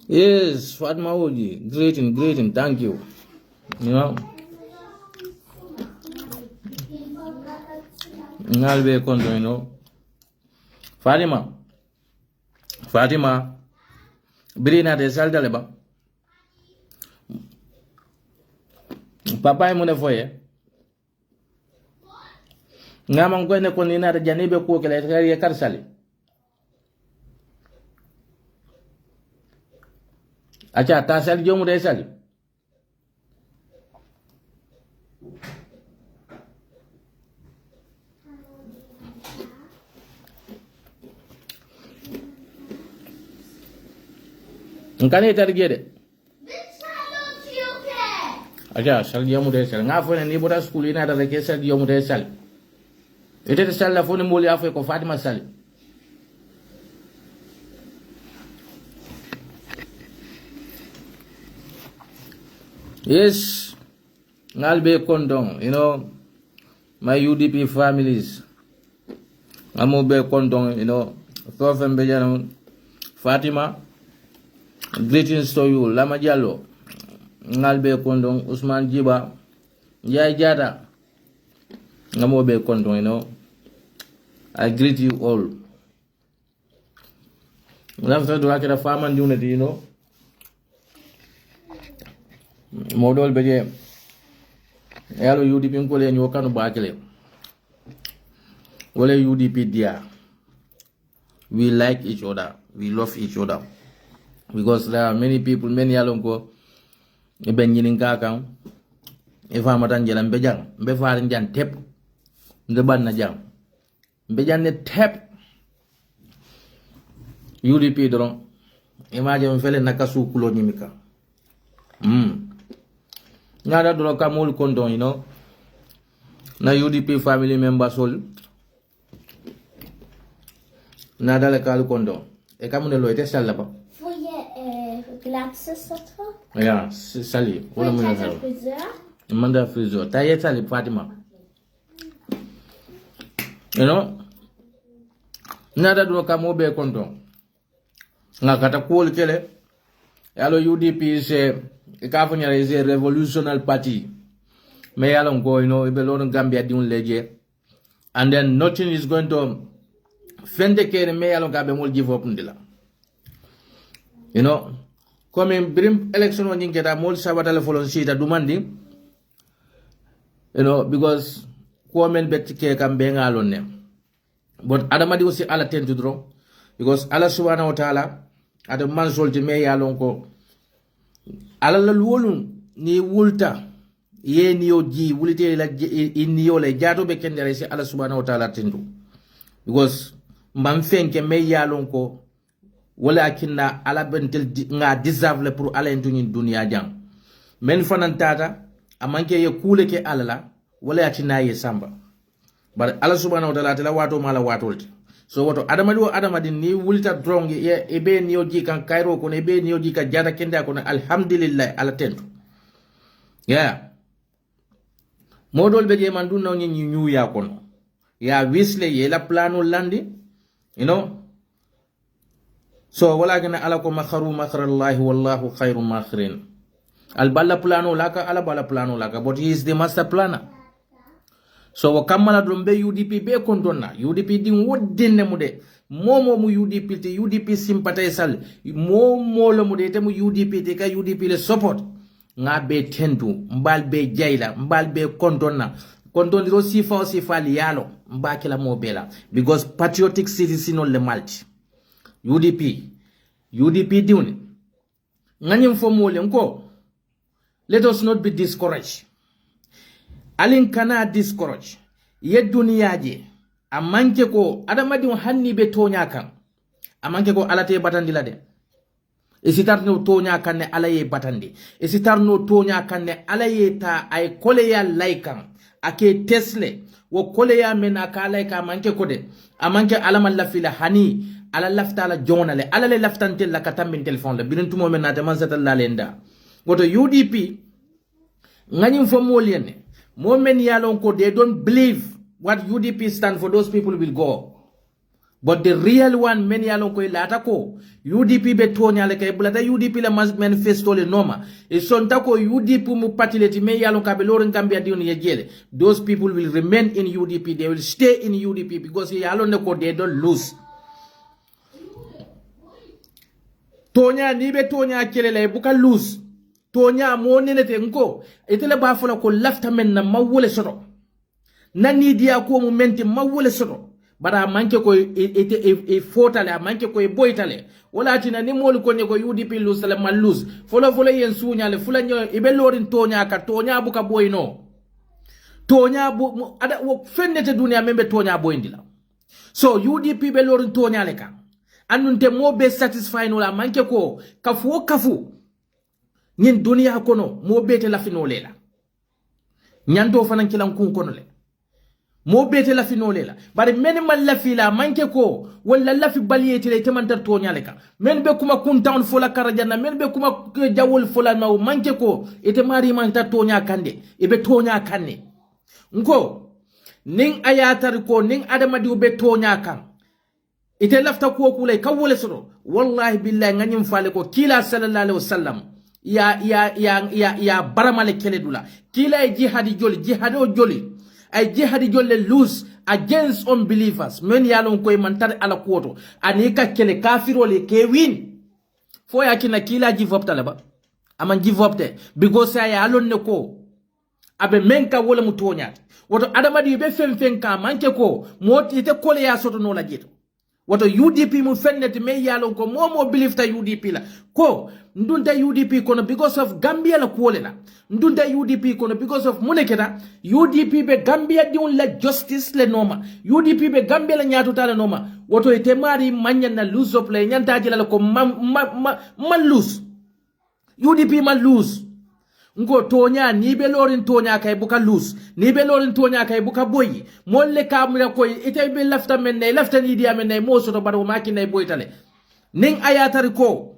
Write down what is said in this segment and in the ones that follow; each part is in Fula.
Yes, Fatma Oji, greeting, thank you. You know, Nalbe Kondo, you know. Fatima, Brina de Saldaleba. Papa e mune foye. Ngama ngwene konina de janibe ko kele kare karsali. Acha ta sali jomu de sali. Ngane targede. Acha sali jomu de sali. Ngafo ne ni boda school ina da ke sali jomu de sali. Ite sali la foni moli afo ko Fatima sali. Yes, Nalbe Kondong, you know, my UDP families. Amobe Kondong, you know, Fatima, greetings to you, Lama Diallo, Nalbe Kondong, Usman Jiba, Yai Jada, Amobe Kondong, you know, I greet you all. After the Rakata Farm and Unity, you know, model beje yalo UDP ko le nyokanu bakele wala UDP dia we like each other, we love each other, because there are many people, many yalo ko be nyinin kaka e fama tan jelam be jang be faar njan tep nde ban na jang be janne tep UDP doron imagine fele nakasu kulo nyimika Nada do ka mol Kondong, you know. Na UDP family members all. Nada le kalu Kondong. E kamune lo ete sal ba. Får jag glasses också? Ja, sali. Wala mo na sal. Manda friseur. Ta ye sali Fatima. You know? Nada do ka mo be Kondong. Nga kata cool kele. Yalo UDP is a revolutionary party. May I go, you know, Ibelon Gambia doing leje. And then nothing is going to Fendeke may along Gambia will give up Ndila. You know, coming bring election when you get a more Sabatala follow sheet at demanding. You know, because Kwame Betike can bang alone them. But Adamadi will say Allah tend to draw. Because Allah Subhanahu wa Ta'ala at the man's ultimate alonko. Alala luolun ni wulta ye ni oji wulite la inni yo le jato be kendere si Allah Subhanahu wa Ta'ala tindu, because mbam fenke me yalon ko wala kinna ala bentel nga deserve le pour ala entuñi dunya jang men fanan tata amanke ye kule ke alala wala atina ye samba bar Allah Subhanahu wa Ta'ala tala wato mala watolti. So wato adamadi ni wulita drong ye ebe ni oji kan kairo ko ebe ni oji ka jada kenda ko alhamdulillah ala tentu. Yeah. Modol be je man dun no nyi ñu ya kono. Ya wisle ye la plano landi, you know. So wala gana ala ko makharu makharallahi wallahu khairu makhirin. Al balla plano laka ala balla plano laka, but he is the master planner. so wo kamala dum be UDP be kontonna UDP din woddinne mu de momo mu UDP te UDP sympathisal momo lo mu de te mu UDP te ka UDP le support nga be tentu mbal be jayla mbal be kontonna kontondiro sifa li yalo mbakila mo bela because patriotic citizen le malti UDP diuni nganyim fo mole nko let us not be discouraged alin kana discourage ye duniyaje amanke ko adamadi hanni be tonya kan amanke ko alate batandi la de isitarno tonya kan ne alaye batandi isitarno tonya kan ne alaye ta ay koleya laikan ake tesle wo koleya mena ka laika amanke ko de amanke alamal lafila hani ala lafta la jonale ala le laftante la katambe telephone la birin tumo men na man satal la lenda goto UDP nganyim fo molene Moment yalon ko they don't believe what UDP stand for, those people will go. But the real one, many yalon ko ilata ko UDP be tonya le kay bulata UDP la manifesto le noma. E sonta ko UDP mu patileti me yalon ka be loren Gambia dioni yejele. Those people will remain in UDP. They will stay in UDP because yalon ne ko they don't lose. Tonya ni be tonya kelele buka lose. Tonya mo nenete nko itele ba fola ko lafta men na mawole soto nani dia ko mo menti mawole soto bara manke ko e fotale manke ko e boytale wala tina ni mol ko ne ko UDP lose la mal lose fola yen sunyale fula nyo e be lorin tonya ka tonya buka boyno tonya bu ada wo fennete dunia membe tonya boyndila so UDP be lorin tonya le ka annunte mo be satisfy no la manke ko kafu nyin dunia kono mo bete la finolela nyando fanan kilan kun kono le mo bete la finolela bari men man la fila manke ko wala la fi baliyete le temantar to nyaleka men be kuma kun town fola karajana men be kuma jawol fola naw manke ko ite mari man ta to nya kande e be to nya kanne nko ning ayatar ko ning adama di be to nya kan ite lafta ko kulay kawole sodo wallahi billahi nganyim fale ko kila sallallahu alaihi wasallam ya baramale kele dula kila jihadi joli ay jihadi joli lose against unbelievers men yalon koy mantar ala koto anika kele kafiro le ke win fo yakina kila give up talaba aman give up te because ay alon ne ko abe menka wala mutonya woto adamadi be fem ka manke ko moti ite kole ya soto no la jito woto UDP mu fenneti me yalon ko momo believe ta UDP la ko ndunta UDP kono because of Gambia la kuole la ndunta UDP kono because of muneketa UDP be Gambia diun la justice le noma UDP be Gambia la nyatu tala noma woto ite mari manya na lose up le nyanta jila ko ma lose UDP ma lose ngo tonya ni be lorin tonya kay buka lose ni be lorin tonya kay buka boyi molle kamra koy ite be lafta men ne lafta ni dia men ne mo soto baro makine boytale ning ayatar ko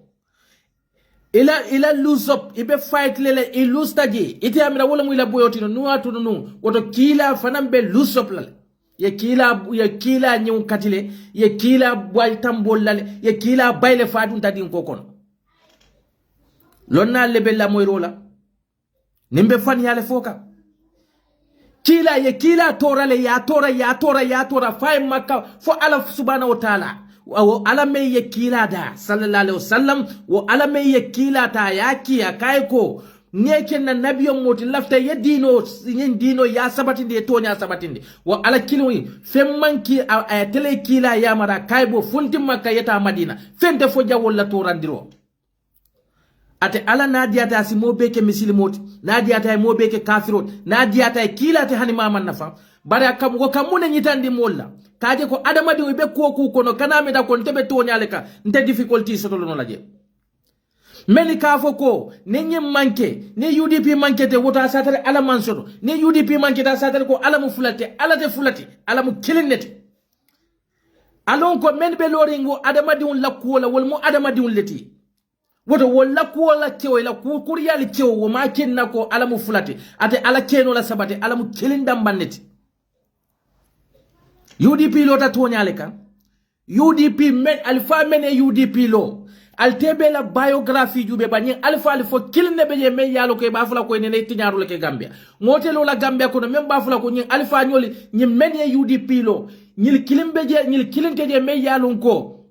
ila lose up ibe fight lele I lose taji ite amira wala mu ila boyotino nuatu nu woto kila fanambe lose up lale ye kila nyum katile ye kila boy tambol lale ye kila bayle fadun tadin ko kono lonna lebe la moy rola nimbe fan yale foka kila torale ya tora fay makka fo ala subhanahu wa ta'ala wo ala me ye kila da sallallahu alaihi wasallam wo ala me ye kila ta yaki ya kai ko neke na nabiyon moti lafta ye dino ya sabatinde tonya sabatinde wo ala kilwi femmanki a tele kila ya mara kai bo funti makka yata madina fente fo jawol la torandiro ate ala nadiyata si mobeke misilimoti nadiyata mobeke kafirot nadiyata kila te hani mama nafa bare kam ko kamune nyitandi molla kaje ko adama di be ko kono kana me da kon tebe to nyale ka nte difficulty soto no laje meli ka foko ne nyim manke ne UDP manke te wota satare ala mansodo ne UDP manke ta satare ko ala mu fulate ala te fulate ala mu kilinete alon ko men be loringo adama di un lakkola wol mu adama di un leti woto wala ko la kewo la ko kuriya li kewo wo ma kenna ko alamu fulati ate ala keno la sabate alamu kelindam banneti UDP lo ta tonyale kan UDP men alfa men UDP lo altebe la biographie jube bani alfa alfo kilne be je me yalo ke bafula ko ne tiñaru le ke Gambia ngotelo la Gambia ko même bafula ko ñi alfa ñoli ñi menye UDP lo ñil kilimbe je ñil kilinte je me yalo ko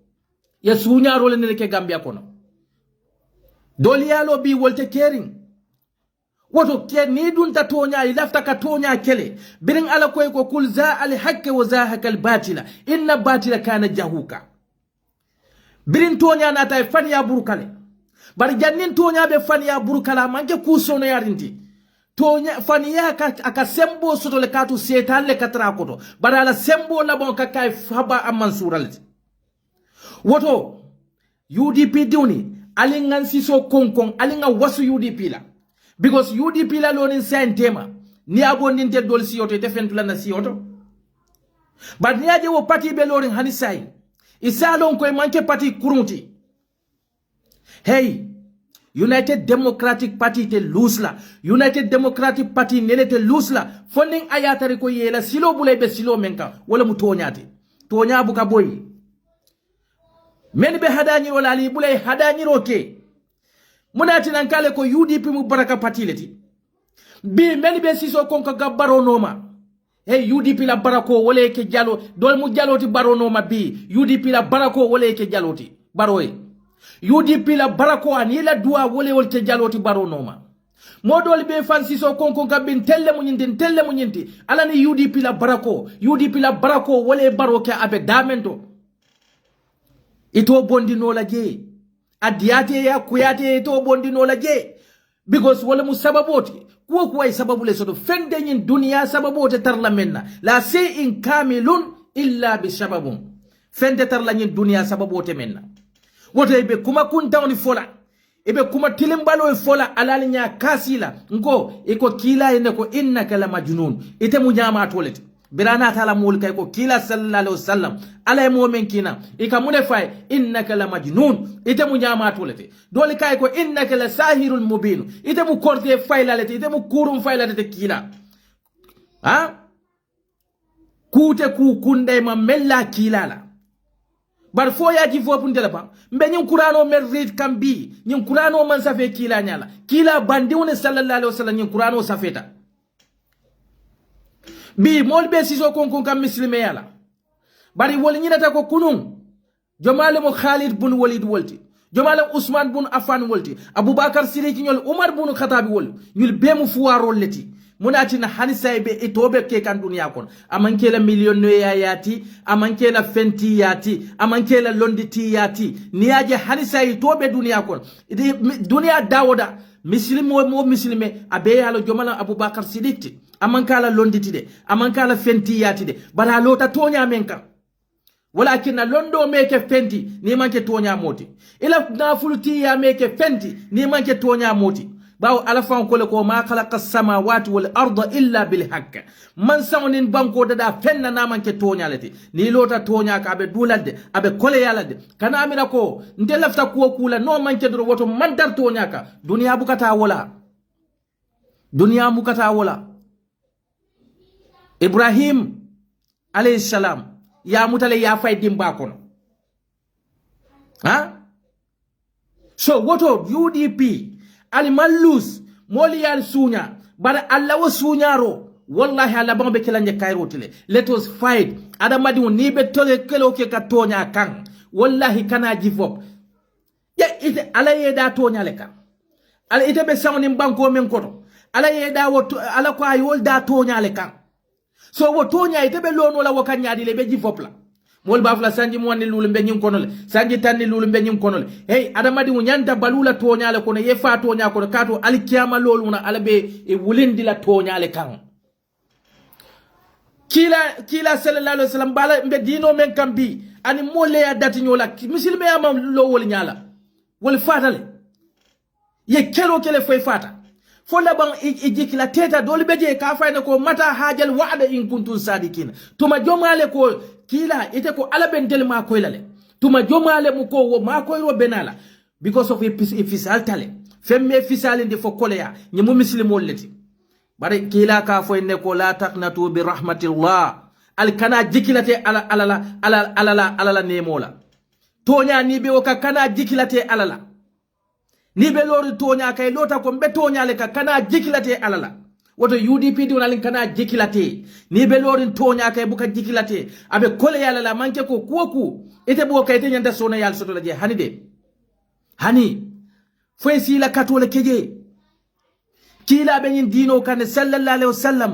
ya suñaru le ne ke Gambia ko no doli yalo bi wolte kering woto ke ni dun ta tonya ilafta ka tonya kele birin ala koy ko kul za al haqq wa zahaka al batila inna batila kana jahuka birin tonya na tay fan ya burkale bar jannin tonya be fan ya burkala manke kusono yarinti tonya fan ya aka sembo soto le katu setan le katra koto bar ala sembo la bon ka kay haba amman suralti woto UDP duni alingan siso konkon alinga wasu UDP la because UDP la lonin sen tema ni abonin te dol siyoto te fentula na siyoto but ni aje wo parti be lonin hani sai isalon koy manke parti kurunti hey United Democratic Party te lose la United Democratic Party nene te lose la funding ayatari ko yela silo bulay be silo menka wala mu toñati toña buka boy men be hadani wala ali bulay hadani roke munati nan kale ko UDP mu baraka parti leti bi men be siso konka gabbaro noma hey UDP la barako wala ke jalo dol mu jaloti baro noma bi UDP la barako wala ke jaloti baroy UDP la barako ani la dua wala ke jaloti baro noma modol be fan siso konko gabin telle mu nyinti ala ni UDP la barako wala baro ke abe damento ito bondi no la je adiyate ya kuyate ito bondi no la je because wala mu sababoti kuwa sababu le soto fende nyin dunia sababote tarla menna la in kamilun illa bi sababun fende tarla nyin dunia sababote menna wote be kuma kunta oni fola ebe kuma tilimbalo fola alali nya kasila ngo iko kila ene ko innaka la majnun ite mu nyama tolet birana taala mul kay ko kila sallallahu alaihi wasallam alay momen kina ikamune fay innaka la majnun ite mu nyama tolete doli kay ko innaka la sahirul mubin ite mu korte faylalete ite mu kurum faylalete kila ha kute ku kunde ma mella kilala bar fo ya ji fo pundela ba mbe nyin qur'ano mer read kambi nyin qur'ano man safe kila nyala kila bandiwne sallallahu alaihi wasallam nyin qur'ano safeta bi mol be siso konkon kam muslime yala bari wol nyinata ko kunun jomale mo Khalid bun Walid wolti jomale Usman bun Affan wolti Abubakar Siddiq ñol Umar bun Khattab wol ñul be mu fuwaro leti munati na hanisa be itobe ke kan dunya kon amanke la million no yati amanke la fenti yati amanke la londiti yati niaje hanisa itobe dunya kon dunya dawoda muslimo mo muslime abe yalo jomala Abubakar Siddiq amankala londiti de amankala fenti yati de bala lota tonya menka walakin londo meke fenti ni manke tonya moti ila nafulti ya meke fenti ni manke tonya moti bawo alafan ko le ko ma khalaqa samawati wal arda illa bil haqq man sawnin banko dada fenna na manke tonya lati ni lota tonya ka be dulalde abe kole yalade kana amina ko nde lafta ko kula no manke do woto mandar tonya ka duniya bukata wala Ibrahim alayhi salam ya mutale ya fay dimba kono ha so woto UDP ali malus moli yal sunya bara alla wo sunyaro wallahi alla bambe kelanje kayro tele let us fight adamadi ni be tole kelo ke ka tonya kan wallahi kana jifop ya ite ala yeda tonya le kan ala ite be sawni banko men koto ala yeda wo ala ko ay wol da tonya le kan so wo tonya ite be lono la wakanya di le be jifopla mol bafla sanji mo wonni lulu be nyim konole sanji tanni lulu be nyim konole hey adamadi mo nyanta balula tonya le kono ye fa tonya kono kato alkiyama lolu na alabe e wulindi la tonya le kan kila sallallahu alaihi wasallam bala be dino men kambi ani mole ya dati nyola muslime ya mam lo wol nyala wol fatale ye kelo kele fay fata fo laban ijikila teta dole beje ka fayna ko mata hajal wa'da in kuntum sadikin tuma jomale ko kila ite ko alaben del ma ko lale tuma jomale mu ko wo ma ko ro benala because of ifisal tale femme fisal ndi fo koleya ni mu muslimo leti bare kila ka fo ne ko la taqnatu bi rahmatillah al kana jikilate ala nemola tonya ni be ka kana jikilate alala ni be lori tonya kay lota ko be tonya le ka kana jikilate alala woto UDP di wonalin kana jikilate ni be lori tonya kay buka jikilate abe kole yala la manke ko kuoku ite bo kay te nyanda sona yal soto la je hani de hani foy si la katole keje kila be nyin dino kan sallallahu alaihi wasallam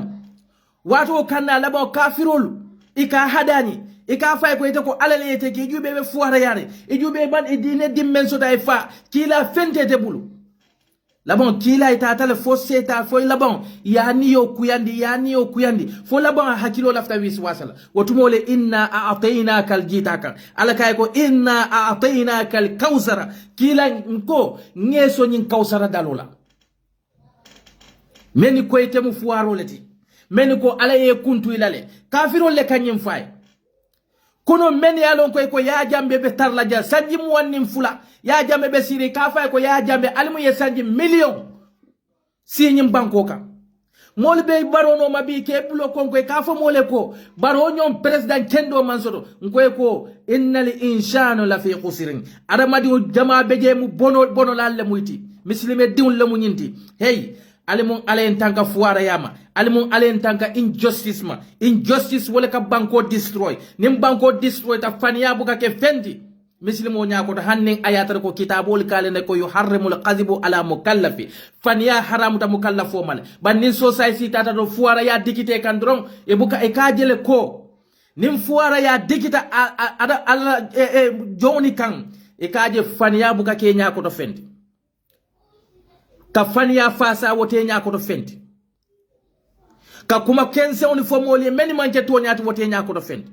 wato kanna labo kafirul ika hadani ika fay ko ite ko alale yete ke jube be fuara yare e jube ban e dine dimmen so day fa kila fente te bulu labon kila ita tale fo seta fo labon yani yo kuyandi fo labon hakilo lafta wis wasala wotumole inna a'tainaka aljitaka ala kay ko inna a'tainaka alkausara kila nko ngeso nyin kausara dalola meni ko ite mu fuaro leti meni ko ala ye kuntu ilale kafiro le kanyim fay kono meni alon ko ya jambe be tarla ja sanji mu wannim fula ya jambe be siri ka fay ko ya jambe almu ye sanji million si nyim banko ka mol be barono mabi ke bulo kon ko ka fo mole ko baro nyom president kendo mansoto ko innal insanu la fi khusrin adamadi jama beje mu bono lalle muyti muslime diwul la mu nyinti hey alimun alen tanka fuara yama alimun alen tanka injustice wala ka banko destroy nim banko destroy ta faniya buka ke fendi mislimo nyako to hannin ayatar ko kitabul kalene ko yuharrimul qadhibu ala mukallafi faniya haramu ta mukallafo mal bannin society tata do fuara ya dikite kan dron e buka e kajele ko nim fuara ya dikita ala joni kan e kaje faniya buka ke nyako to fendi ka faniya fasa wote nyako to fendi ka kuma kense uniformoli meni manje to nyati wote nyako to fendi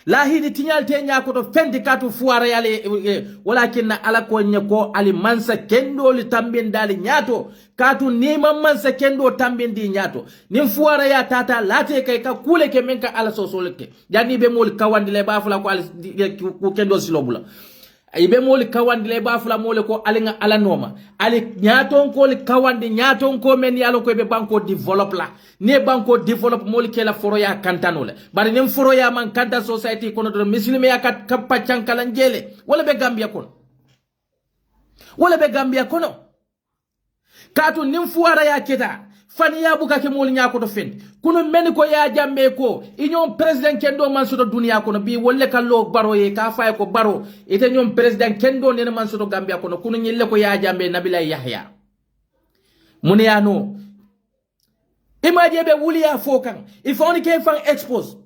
lahidi tinyal te nyako to fendi katu fuara yale walakin ala ko nyako ali mansa kendo li tambin dali nyato katu nima mansa kendo tambin di nyato nim fuara ya tata late kay ka kule ke menka ala sosoleke jani be mol kawandile bafula ko ali ku kendo silobula ibe moli kawandi le bafula mole ko alinga ala noma ali nyaton ko li kawandi nyaton ko men yalo ko be banko develop la ne banko develop moli kela foro ya kantanole bari nem foro ya man kanta society kono do muslime ya kat kappa chankala njele wala be gambia kono katu nim fuara ya kita faniya buka ke moli nyako to fendi kuno men ko ya jambe ko inyon president kendo man soto dunia kono bi wolle kallo baro ye ka fay ko baro ite nyom president kendo ne man soto gambia kono kuno nyille ko ya jambe nabila yahya muniano imaje be wuliya fokan ifoni ke fan expose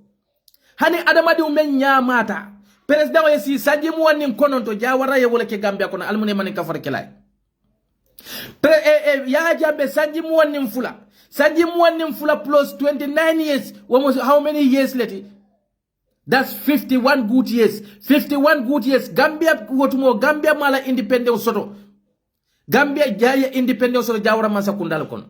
hani adamadi men nyamata president ye si sanji mu wanin kono to jawara ye wolle ke gambia kono almune man ka far kelay ya jambe sanji mu wanin fula plus 29 years almost how many years later that's 51 good years Gambia wotumo Gambia mala independence soto Gambia jaya independence soto jawara man sakundal kono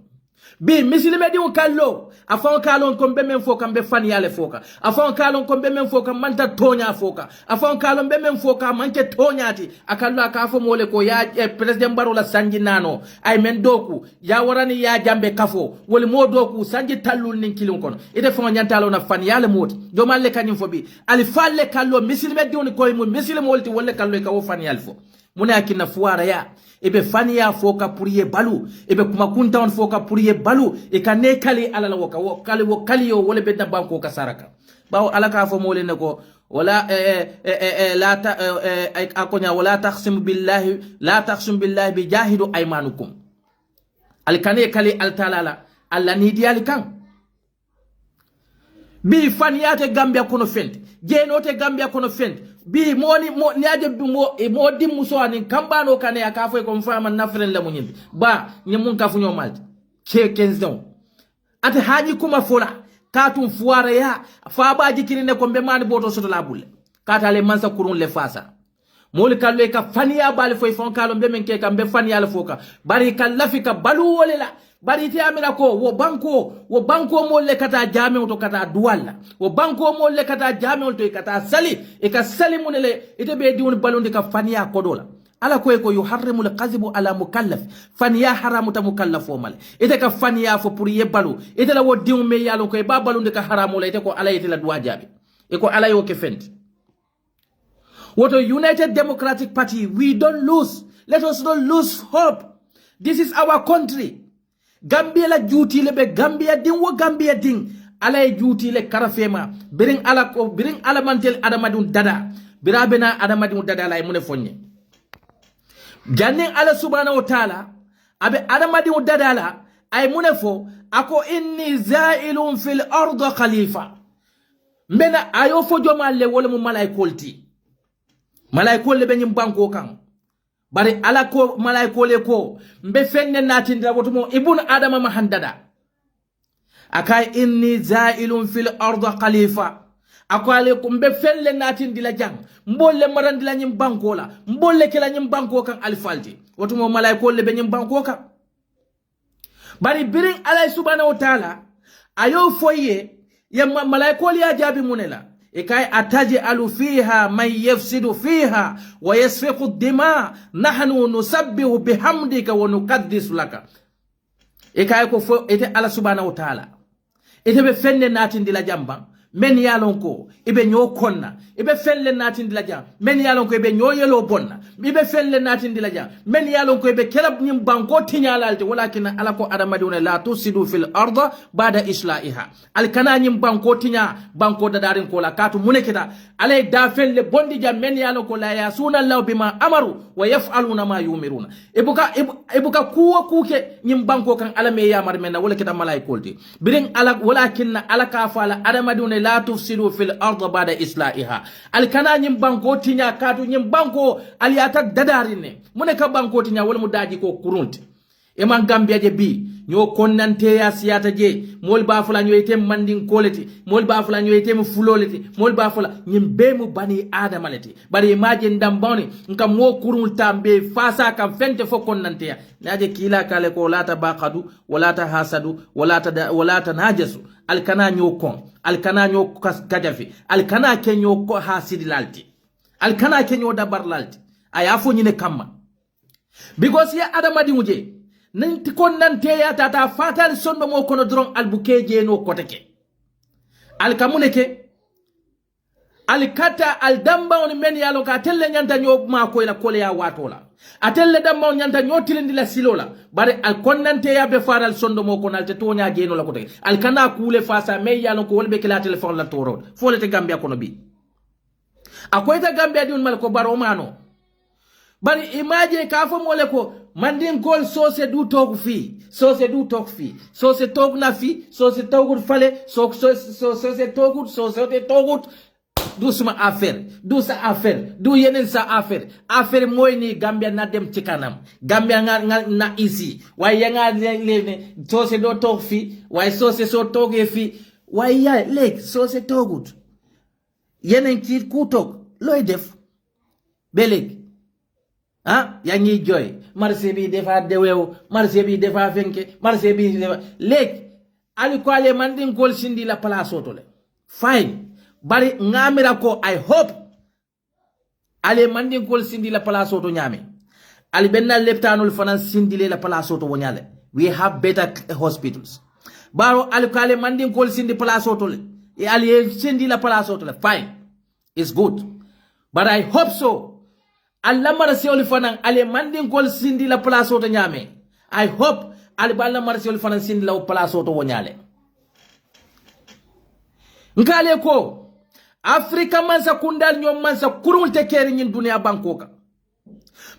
bi misilime di kallo afon kalon ko be men foka be fan yale foka afon kalon ko be men foka manta tonya foka afon kalon be men foka manke tonyati akallo aka fo mole ko ya president barola sanji nano ay men doku ya warani ya jambe kafo woli mo doku sanji tallul nin kilon kono ite fo nyantalo na fan yale moti do malle kanyum fo bi ali falle kallo misilime di ko mo misilime wolti wolle kallo ka wo fan yale fo mune akina fuara ya ebe faniya foka puriye balu ebe kuma kunta on foka puriye balu e kanne kali ala la woka wo kali yo wala bedda banko ka saraka bawo alaka fo mole ne ko wala la ta akonya wala taqsim billahi bi jahidu aymanukum al kanne kali al talala alla ni diali kan bi faniyate Gambia kono fendi jenote Gambia kono fendi bi moni niaje mo dimmu so ani kambano kane akafo ko mfama nafren la munyimbi ba nyemun kafu nyomalti ke kenzon ate haji kuma fola katu fuara ya fa baji kirine ko be mani boto soto la bulle kata le mansa kurun le fasa moli kallo ka faniya bal foy fon kalo be men ke kam be faniya la foka bari kallafika balu wolela bari ti amira ko wo banko mo le kata jame to kata duwalla wo banko mo le kata jame to kata sali e ka sali munele ite be diwon balonde ka faniya kodola ala ko yuharrimu alqazibu ala mukallaf faniya haramu ta mukallafo mal ite ka faniya fo pour yebalu ite la wo diw me yalo ko ba balonde ka haramu la ite ko ala ite la duwa jabe e ko ala yo ke fenti What a United Democratic Party, we don't lose. Let us not lose hope. This is our country. Gambia la duty lebe Gambia ding wo Gambia ding. Ala duty le karafema. Biring ala mantel adamadun dada. Birabena adamadun dada la mune fonye. Janning ala subhanahu wa ta'ala. Abe adamadun dada la. Ay mune fo. Ako inni zailun fil arda khalifa. Mbena ayo fo joma le wole mu malaikol ti. Malaikol le be nyim banko kan. Bari ala ko malaikol le ko mbe fenne natindira wotumo ibn adama mahandada. Akai inni zailun fil arda khalifa. Akwale ko mbe felle natindila jang. Mbolle marandila nyim banko la. Mbolle kila nyim banko kan alfalti. Wotumo malaikol le be nyim banko kan. Bari biring ala subhanahu wa ta'ala ayo foye ya malaikoli ya jabi munela ikai ataji alu fiha man yafsidu fiha wa yasfiqu dima nahnu nusabbihu bihamdika wa nuqaddisu laka ikai ko fo ite ala subhanahu wa ta'ala ite be fenne natindila jamba men yalon ko ibe nyo konna ibe felle natindila jam men yalon ko ibe nyo yelo bonna ibe felle natindila jam men yalon ko ibe kelab nyim banko tinyalalte walakin ala ko adamaduna la tusidu fil arda ba'da islahiha al kana nyim banko tinya banko dadarin ko la katu munekita alay da felle bondi jam men yalon ko la yasuna allah bima amaru wa yaf'aluna ma yumiruna ibuka kuwa kuke nyim banko kan ala me yamar men wala kita malaikolti birin ala walakin ala ka fala adamaduna la tufsidu fil arda ba'da islahiha al kana nyim banko tinya katu nyim banko aliyata dadarine muneka banko tinya wala mudaji ko kurunti e man Gambia je bi nyo konnante ya siyata je mol ba fula nyo item mandin koleti mol ba fula nyo item fuloleti mol ba fula nyimbe mu bani adamaleti bari imaje ndamboni nka mo kurun tambe fasa kam fente fo konnante ya naje kila kale ko lata baqadu wala ta hasadu wala ta najasu alkana nyo kon alkana nyo kajafi alkana kenyo ko hasidi lalti alkana kenyo dabar lalti ayafo nyine kamma because ya adamadi muje nanti kon nante ya tata fatal sonno mo kono dron albukeje no koteke alkamuneke alikata aldamba on men yalo ka telle nyanta nyo ma ko ila kole ya watola atelle damba on nyanta nyo tilindi la silola bare al konnante ya be faral sonno mo kono alte tonya geno la koteke alkana kule fasa me yalo ko wolbe kila telephone la toro fole te Gambia kono bi akoyta Gambia di on mal ko baro mano bari imaje ka fo mole ko mandin kol sose du tok fi sose tok na fi sose togut fale sose togut du suma affaire du sa affaire du yenen sa affaire moy ni Gambia na dem ci kanam Gambia na isi way ya nga lene sose do tok fi way sose so toge fi way ya leg sose togut yenen ci ku tok loy def beleg yangi joy marché bi defa dewew marché bi defa fenke marché bi defa lek ali ko ale mandin kol sindi la place otole fine bari ngamira ko I hope ale mandin kol sindi la place oto nyame ali benna leptanul fanan sindi la place oto wonyale we have better hospitals baro ali ko ale mandin kol sindi place otole e ali sindi la place otole fine it's good but I hope so Allah marasi oli fanan ale mandin kol sindi la place oto nyame I hope ali balla marasi oli fanan sindi la place oto wonyale ngale ko Afrika mansa kundal nyom mansa kurul tekeri nyin dunia bankoka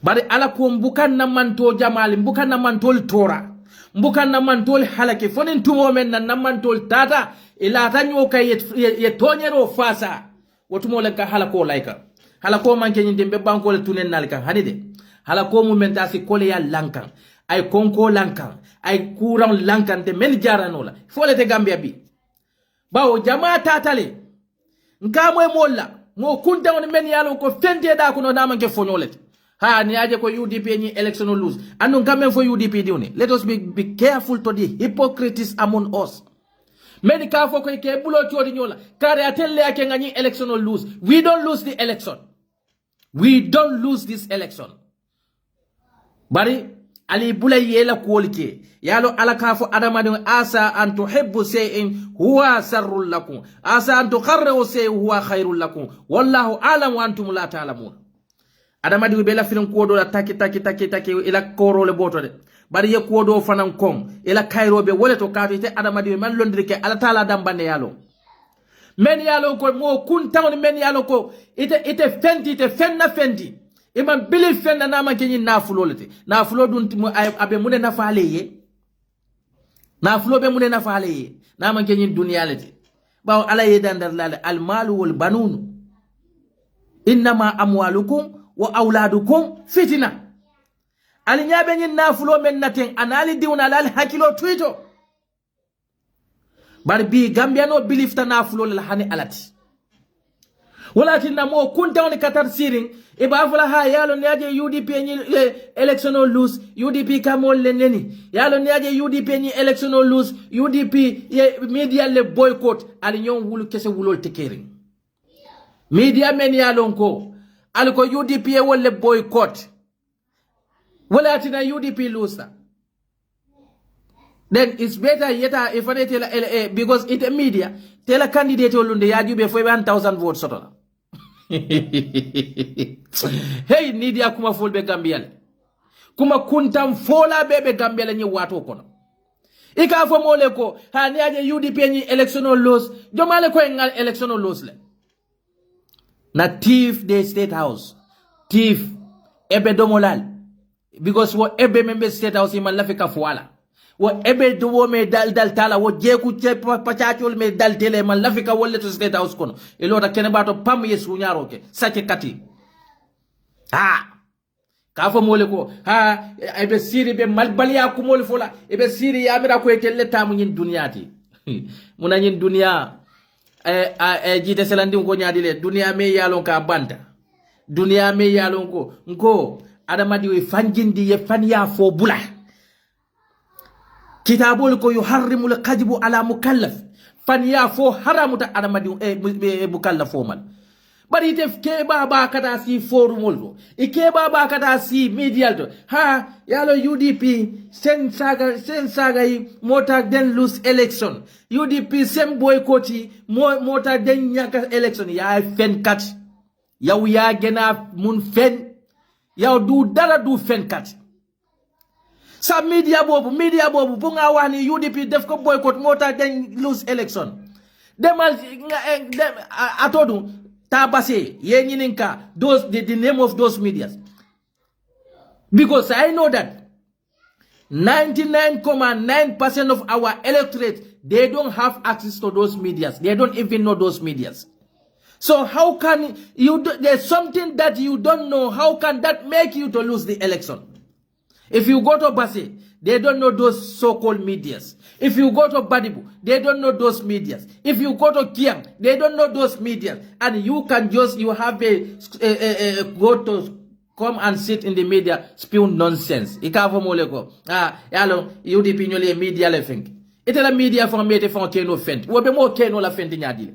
bari ala ko mbukan na manto jamali mbukan na mantol tora mbukan na mantol halake fonin tumo men na mantol tata ila tanyo kay ye tonyero fasa wotumo le ka halako laika halako manke nyinde be banko le tunen nalkan hanide halako mu menta si kole ya lankan ay konko lankan ay kuran lankan te men jaranola fole te Gambia bi bawo jamaa tatale nkamwe molla mo kunta on men yalo ko fente da ko no namanke fonyolet ha ni aje ko UDP ni election lose andun kamen for UDP diuni let us be careful to the hypocrites among us many ka fo ko ke bulo tiodi nyola kare atelle ake ngani election lose we don't lose the election we don't lose this election bari ali bulay yela kuolke yalo alakafo adamadi asa an tuhibbu shay'in huwa sarrul lakum asa an tukharru shay'in huwa khairul lakum wallahu a'lam wa antum la ta'lamun adamadi be la filin kodo la taki ila korole boto de bari ye kodo fanan kon ila kairobe wole to kato te adamadi man londirke ala taala dambande yalo men yalo ko mo kun tawni men yalo ko ite fenna fendi iman bili fenna na man kenyi nafulo lete nafulo dun abe mune nafale ye nafulo be mune nafale ye na man kenyi dunya lete bawo ala ye dandar lale al malu wal banun innama amwalukum wa auladukum fitina ali nyabe nyin nafulo men naten anali diwna lal hakilo twito bar bi gambia no believe ta nafulo la hani alati walakin namo kunta on katar siring e ba fula ha yalo niaje UDP ni election no lose UDP kamol le neni yalo niaje UDP ni election no lose UDP ye media le boycott ali nyon wulu kese wulol tekering media men yalo ko aliko UDP e wolle boycott wala tina UDP lose then it's better yeta if I tell because it a media tell a candidate olunde yaju be for 1,000 votes sotola hey media kuma folbe gambiale kuma kuntam fola bebe gambiale ni wato kono ika fo mole ko ha ni aje UDP ni electional laws jomale ko ngal electional laws le na thief the state house thief ebe domolal because wo ebe member state house iman lafika fuala wo ebe do me dal tala wo jeku che pachachol me dal tele man lafika wolle to state house kono e lota kene bato pam yesu nyaro ke sake kati ha ka fo mole ko ha ebe siri be malbaliya ku mole fola ebe siri ya mira ko telle tamu nyin duniyati muna nyin duniya jite selandi ko nyaadile duniya me yalon ka banda duniya me yalon ko nko adamadi we fanjindi ye fanya fo bula kitabul ko yuharrimul kadhibu ala mukallaf fanya fo haramuta adamadi mukallafo man bari te ke baba kada si forumol ke baba kada si medial to ha yalo UDP sen saga mota den lose election UDP sem boycott mota den nyaka election ya fen kat yaw ya gena mun fen yaw du dara du fen kat sa media bobu bu nga wani UDP def ko boycott mota den lose election demal atodu tabase ye nyininka those the name of those medias because I know that 99.9% of our electorate they don't have access to those medias. They don't even know those medias. So how can you there's something that you don't know, how can that make you to lose the election? If you go to Basse, they don't know those so-called medias. If you go to Badibu, they don't know those medias. If you go to Kiang, they don't know those medias. And you can just, you have go to come and sit in the media, spew nonsense. Ikafo moleko. Yalo, UDP nyole media le fenk. Ite la media fon mete fon keno fent. Wobe mo keno la fent nyadile.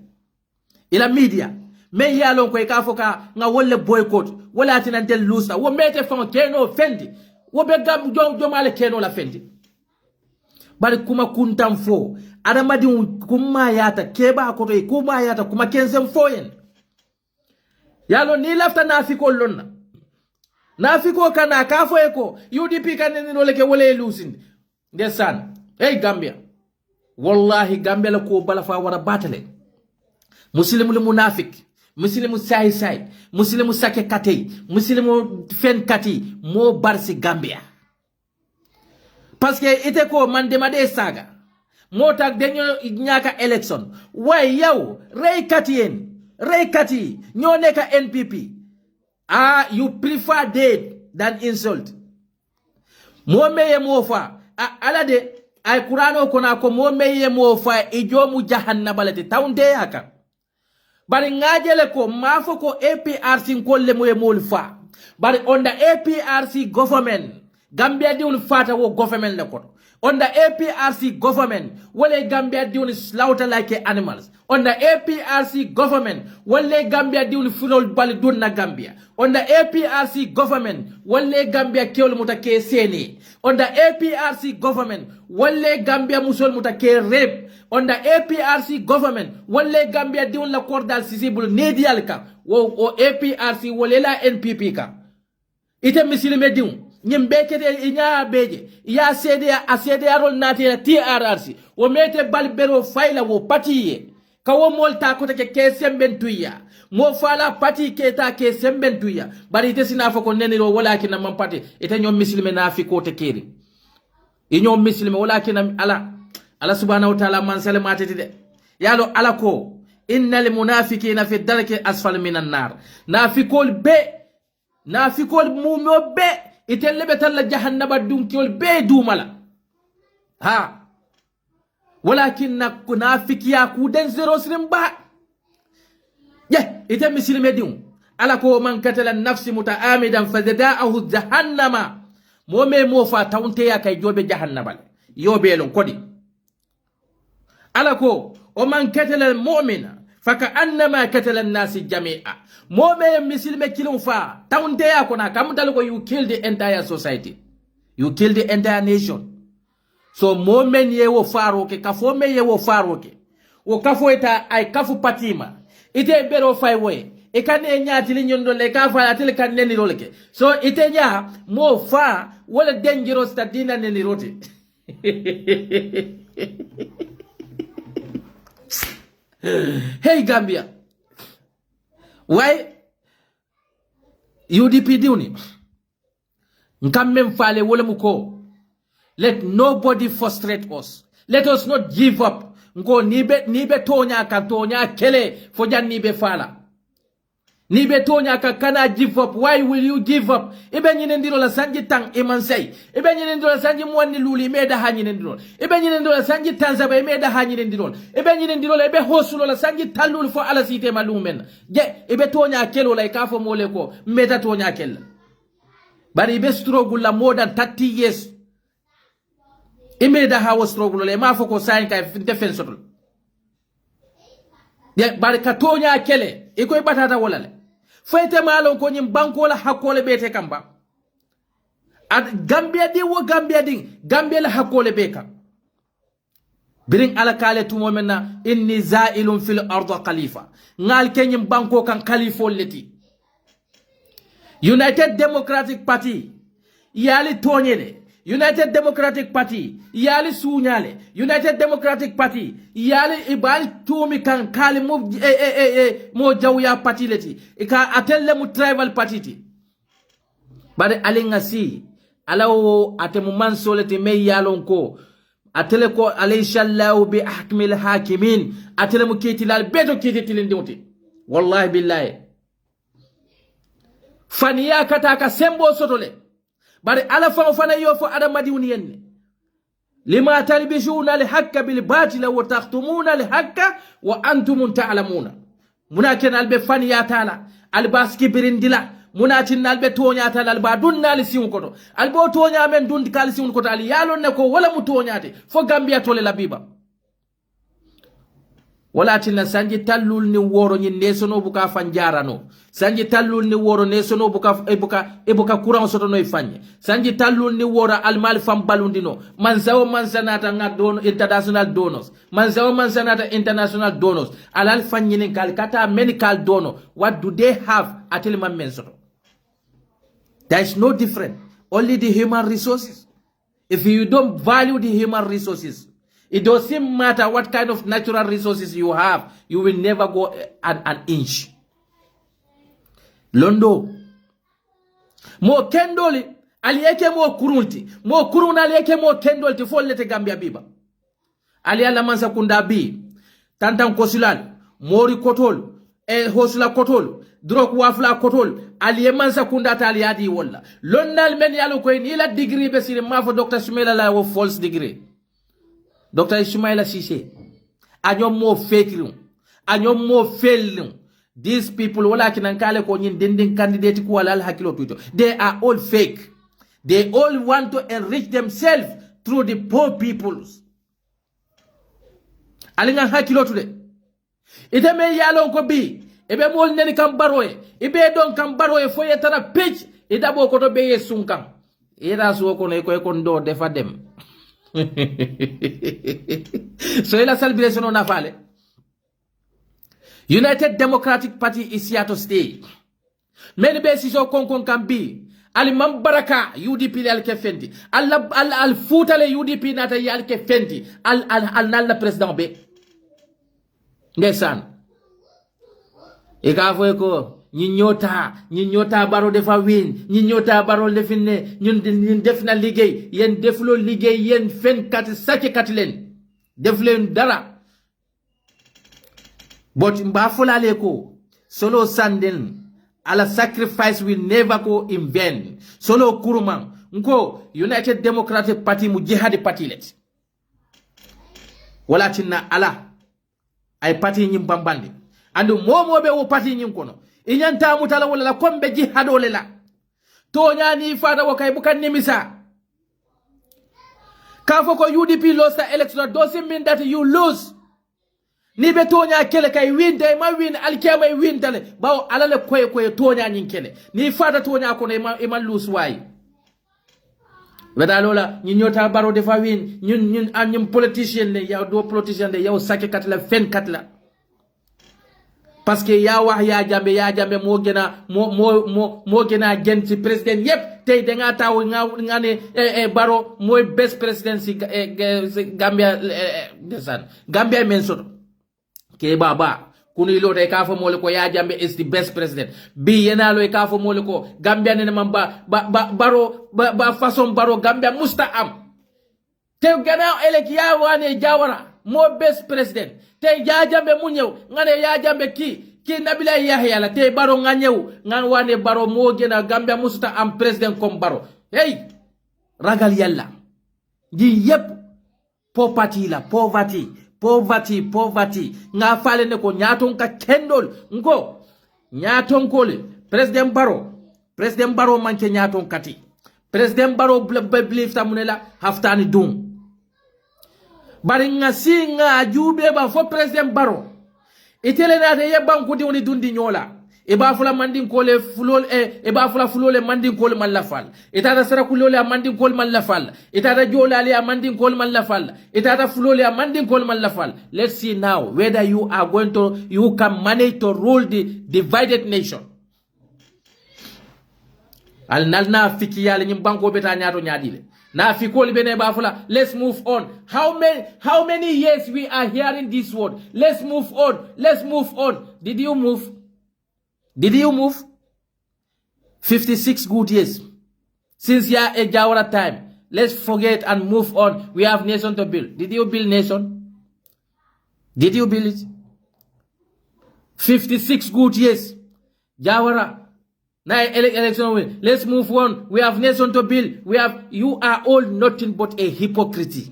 Ila media. Me yalo kwe ikafo ka nga wole boycott. Wole atinante loose. Wo mete fon keno fenti. Wobe gam jomale keno la fendi bari kuma kuntam fo adamadi kuma yata keba ko to kuma yata kuma kensem foyen yalo ni lafta nafiko lonna nafiko kana kafo eko UDP kaneni no leke wole lusin ndesan hey Gambia wallahi Gambia la ko bala fa wara batale muslimu munafik muslimu say muslimu sake katay muslimu fen kati mo barsi Gambia parce que ite ko man demade saga motak denyo nyaka election way yow rey kati ñoo neka NPP you prefer dead than insult mo meye mo fa alade ay qur'ano kona ko mo meye mo fa ijomu jahannabalati tawnde haka bari ngajele ko mafo ko APRC kolle moye molfa bari on the APRC government Gambia diun fata wo government le koto under APRC government, wale Gambia doing slaughter like animals. Under APRC government, wale Gambia doing full bali dun na Gambia. Under APRC government, wale Gambia kiol muta ke sene. Under APRC government, wale Gambia musol muta ke rape. Under APRC government, wale Gambia doing la cordal sisibul nedial ka. O APRC wale la NPP ka. Ite misilime diun. Nyembekete inya beje ya sede arol nati la TRRC wo mete balbero faila wo patiye kawo molta ko take ke sembentuya mo fala pati ke ta ke sembentuya bari ite sina fako neniro wala kina man pati ite nyom muslime na fi ko te keri inyom muslime wala kina ala subhanahu wa ta'ala man salamati de yalo ala ko innal munafiqina fi darki asfal minan nar nafikol mumo be itelle betalla jahannaba dunkiol be dumala ha walakin kunafikiya ku den zero sirim ba ite misilme diun ala ko man katala nafsi mutaamidan fadadaahu jahannama mo fa tawnte ya kay jobe jahannaba yobe lon kodi ala ko o man katala mu'mina faka annama katala an-nasi jami'a misilme kilum fa tawnte ya kona kamdal ko you kill the entire society, you kill the entire nation. So momen ye wo faro ke kafo me ye wo faro ke wo kafo eta ay kafu patima ite bero fay we e kan e nyaati li nyondo le ka fa atel kan neni roleke so ite nya mo fa wala dangerous ta dina neni rote hey Gambia, why UDP diuni nkamem fale wala muko. Let nobody frustrate us. Let us not give up. Nko nibe tonya ka tonya kele fojan nibe fala. Nibe tonya ka kana give up. Why will you give up? Ibe nyine ndiro la sanji tang imansay. Ibe nyine ndiro la sanji mwani luli meda hanyine ndiro. Ibe nyine ndiro la sanji tanzaba meda hanyine ndiro. Ibe nyine ndiro la ibe hosulo la sanji talul fo ala site malumen. Ibe tonya kelo la ikafo mole ko meda tonya kele. Bari ibe struggle la more than 30 years. Imeda hawa struggle le ma foko sain ka defense tol bari katonya kele iko batata wala le fayte malon ko nyim banko la hakole bete kamba ad Gambia la hakole beka biring ala kale tumo menna inni za'ilun fil ardi khalifa ngal kenyim banko kan khalifo leti United Democratic Party yali tonyele United Democratic Party yali sunyale United Democratic Party yali ibal tumi kan kali mo jawya party leti ika atelle mu tribal party ti bade alinga si alawo atemu mansoleti me yalon ko atele ko alaysallahu bi ahkamil hakimin atele mu kitilal beto kititilin diwti wallahi billahi faniya kataka sembo sotole bari ala fana yofo adamadi uniyenne lima talbishuna alhaqqa bil batila wa taqtumuna alhaqqa wa antum ta'lamuna munaken albe fani ya tala albaski birindila munatin albe tonya tala alba dunnal siun koto albo tonya men dun kal siun koto ali yalon ne ko wala mu tonyate fo Gambia tole labiba wala tinna sanji tallul ni woro nyi nesono buka fanjarano sanji tallul ni woro nesono buka ebuka kuran soto no ifanye sanji tallul ni woro almal fam balundino manzawo mansanata ngadono international donors manzawo mansanata international donors alal fanyini kalkata medical donor what do they have atil man mensoto there is no different only the human resources. If you don't value the human resources, it doesn't matter what kind of natural resources you have, you will never go an inch. Londo. Mo kendoli, aliyeke mo kurunti. Mo kurun aliyeke mo kendoli ti follete Gambia biba. Ali ala mansa kundabi. Tantan kosilal, mori kotol, hosla kotol, drok wafla kotol, aliye mansa kundata aliyadi wala. Londal men yalo kwe nila degree besiri mafo Dr. Shumela la wo false degree. Dr. Ismaila Sise, anyom mo fake room, anyom mo fail room. These people, wala kinankale ko nyin dinding candidate ko wala hakilo tuito. They are all fake. They all want to enrich themselves through the poor peoples. Alinga hakilo tude. Ite me yalon ko bi. Ebe mol neni kam baroye. Ibe don kam baroye foye tana pitch. Ida bo ko to be yesunkan. Ida so ko ne ko ndo defa dem. So ila celebration on afale. United Democratic Party is here to stay. Many bases of Konkon can be. Ali Mambaraka UDP al kefenti. Al futale UDP nata yal kefenti. Al nalla president be. Ndesan. Eka fwe ko. Nyota baro defa win. Nyota baro define. Nyun defna ligay. Yen deflo ligay. Yen fen kat sake katilen. Deflen dara. But mbafola leko. Solo sanden. Ala sacrifice will never go in vain. Solo kuruma. Nko United Democratic Party mu jihadi party let. Wala china ala. Ay party nyim bambandi. Andu momo be o party nyim kono. Inyanta mutala wala la kombe jihado lela. Tonya ni fada wakay bukan nimisa. Kafoko UDP lost the election doesn't mean that you lose. Ni be tonya kele kay win day ma win alkiyama win tale bawo alale koy tonya nyin kele ni fata tonya ko ma lose way weda lola ñi ñota baro defa win ñun am ñum politician le yaw do politician le yaw saké kat la fen kat la parce que ya wax ya jambe mo gëna gën ci president yépp tay da nga taw nga ne baro moy best presidency Gambia desan Gambia men soto ke baba kunu ilo de ka fo mole ko ya jambe is the best president bi yenalo e ka fo mole ko Gambia ne mamba baro façon baro Gambia musta am te gana elek ya wane jawara mo best president te ya jambe mu ñew ngane ya jambe ki Nabila Yahya la te baro nga ñew ngan wane baro mo gena Gambia musta am president comme baro hey ragal yalla di yep poverty nga fale ne ko nyaton ka kendol ngo nyaton kole president baro manke nyaton kati president baro believe tamunela haftani dum bari nga singa jube ba fo president baro itele na de yebanku di woni dundi nyola e ba fula mandin kole fulol e ba fula fulole mandin kole man lafal itata sara kulole mandin kole man lafal itata jolali mandin kole man lafal itata fulole mandin kole man lafal. Let's see now whether you can manage to rule the divided nation. Al nalna fiki yale nyim banko beta nyato nyadile na fikoli bene ba fula. Let's move on. How many years we are hearing this word? Let's move on. Did you move 56 good years since a Jawara time? Let's forget and move on. We have nation to build. Did you build nation? Did you build it? 56 good years Jawara. Now election win. Let's move on. We have nation to build. You are all nothing but a hypocrite.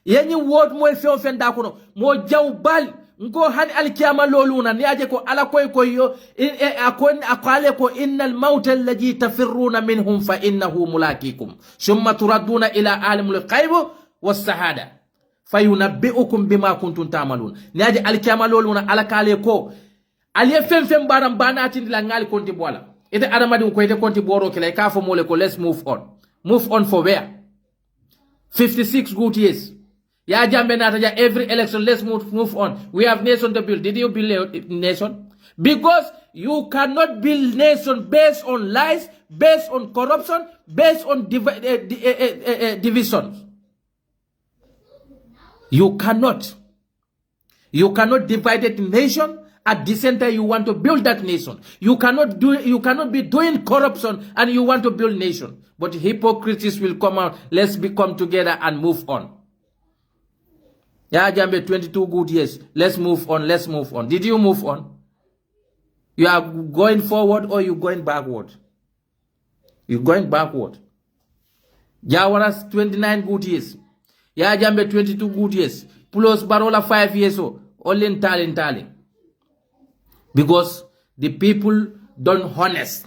Yenyi word mo fenda kuno mo jawbal ngo hani alkiyama loluna ni aje ko ala koy yo akale ko innal mauta alladhi tafirruna minhum fa innahu mulaqikum thumma turadduna ila alimul ghaib was shahada fayunabbiukum bima kuntum ta'malun. Ni aje alkiyama loluna ala kale ko aliye fem baram banati la ngali konti bola ite adamadi ko ite konti boro kele ka fo mole ko. Let's move on for where? 56 good years ya jambe nata every election. Let's move on. We have nation to build. Did you build a nation? Because you cannot build nation based on lies, based on corruption, based on divisions. You cannot divide a nation. At the center, you want to build that nation. You cannot be doing corruption and you want to build nation. But hypocrites will come out. Let's come together and move on. Ya Jambe 22 good years. Let's move on. Did you move on? You are going forward or you going backward? You're going backward. Jawara's 29 good years. Ya Jambe 22 good years. Plus Barola 5 years old. Only in tally. Because the people don't honest.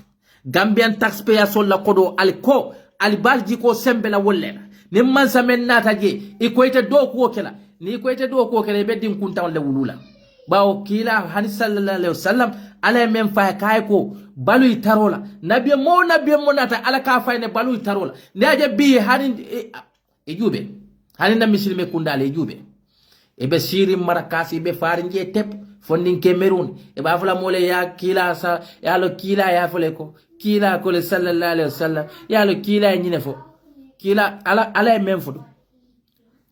Gambian taxpayers sold la kodo aliko alibalji ko sembela wolle. ni man sa men nata je iko ite do ko kela ni ko ite do ko kela be din kunta le wulula bawo kila hani sallallahu alaihi wasallam ala men fa kay ko balu tarola nabi mo nata ala ka fa ne balu tarola ndaje bi hani e jube hani na muslime kundale jube e be siri marakasi be farinje tep fondin Cameroon e ba fula mole ya kila sa ya lo kila ya fule ko kila ko le sallallahu alaihi wasallam ya lo kila nyine fo kila ala men fo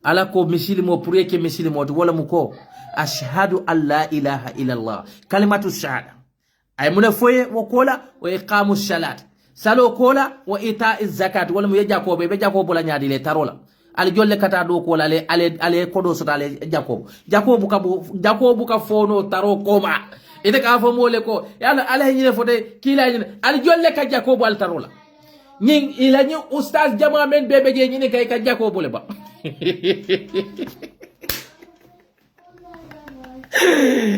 ala ko muslimo pour que muslimo to wala mu ko ashhadu an la ilaha illa allah kalimatu shahada ay muna foye wo kola wa iqamu salat salo kola wa ita zakat wala mu yajako be jako bola nyaadi le tarola al jolle kata do kola ale kodo sota ale jakobu ka fono taro koma ite ka fo mole ko yalla ala nyine fote kila nyine al jolle ka jakobu al tarola nyin ila nyi ustaz jama men bebe je nyine kay ka jakobu le ba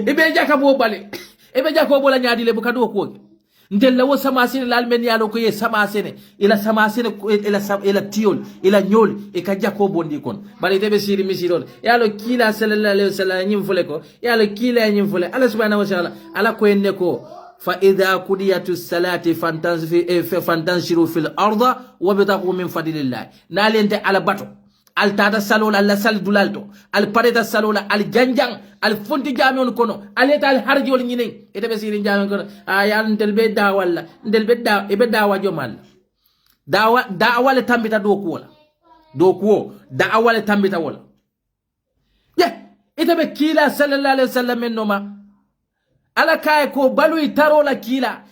ibe jakabo bale ibe jakobu la nyaadi le bu kado ko ndella wo samasine lalmen yalo ko ye samasine ila samasine ila tiol ila nyol e ka jakobo ndi kon bari tebe siri misirol yalo kila sallallahu alaihi wasallam nyim fule ko yalo kila nyim fule Allah subhanahu wa ta'ala ala ko enne ko fa idha qudiyatus salati fantashiru fil arda wabtaghu min fadlillah nalente ala bato al tata salola alla sal dulalto al pareta salola al janjang al fonti jamion kono al eta al harjol nyine ete be sirin jamion kono ya ndel be da walla ndel be da e be da wajo mal da wala tambita do ko wala do ko da wala tambita wala ye ete be kila sallallahu alaihi wasallam noma ala kay ko balu tarola kila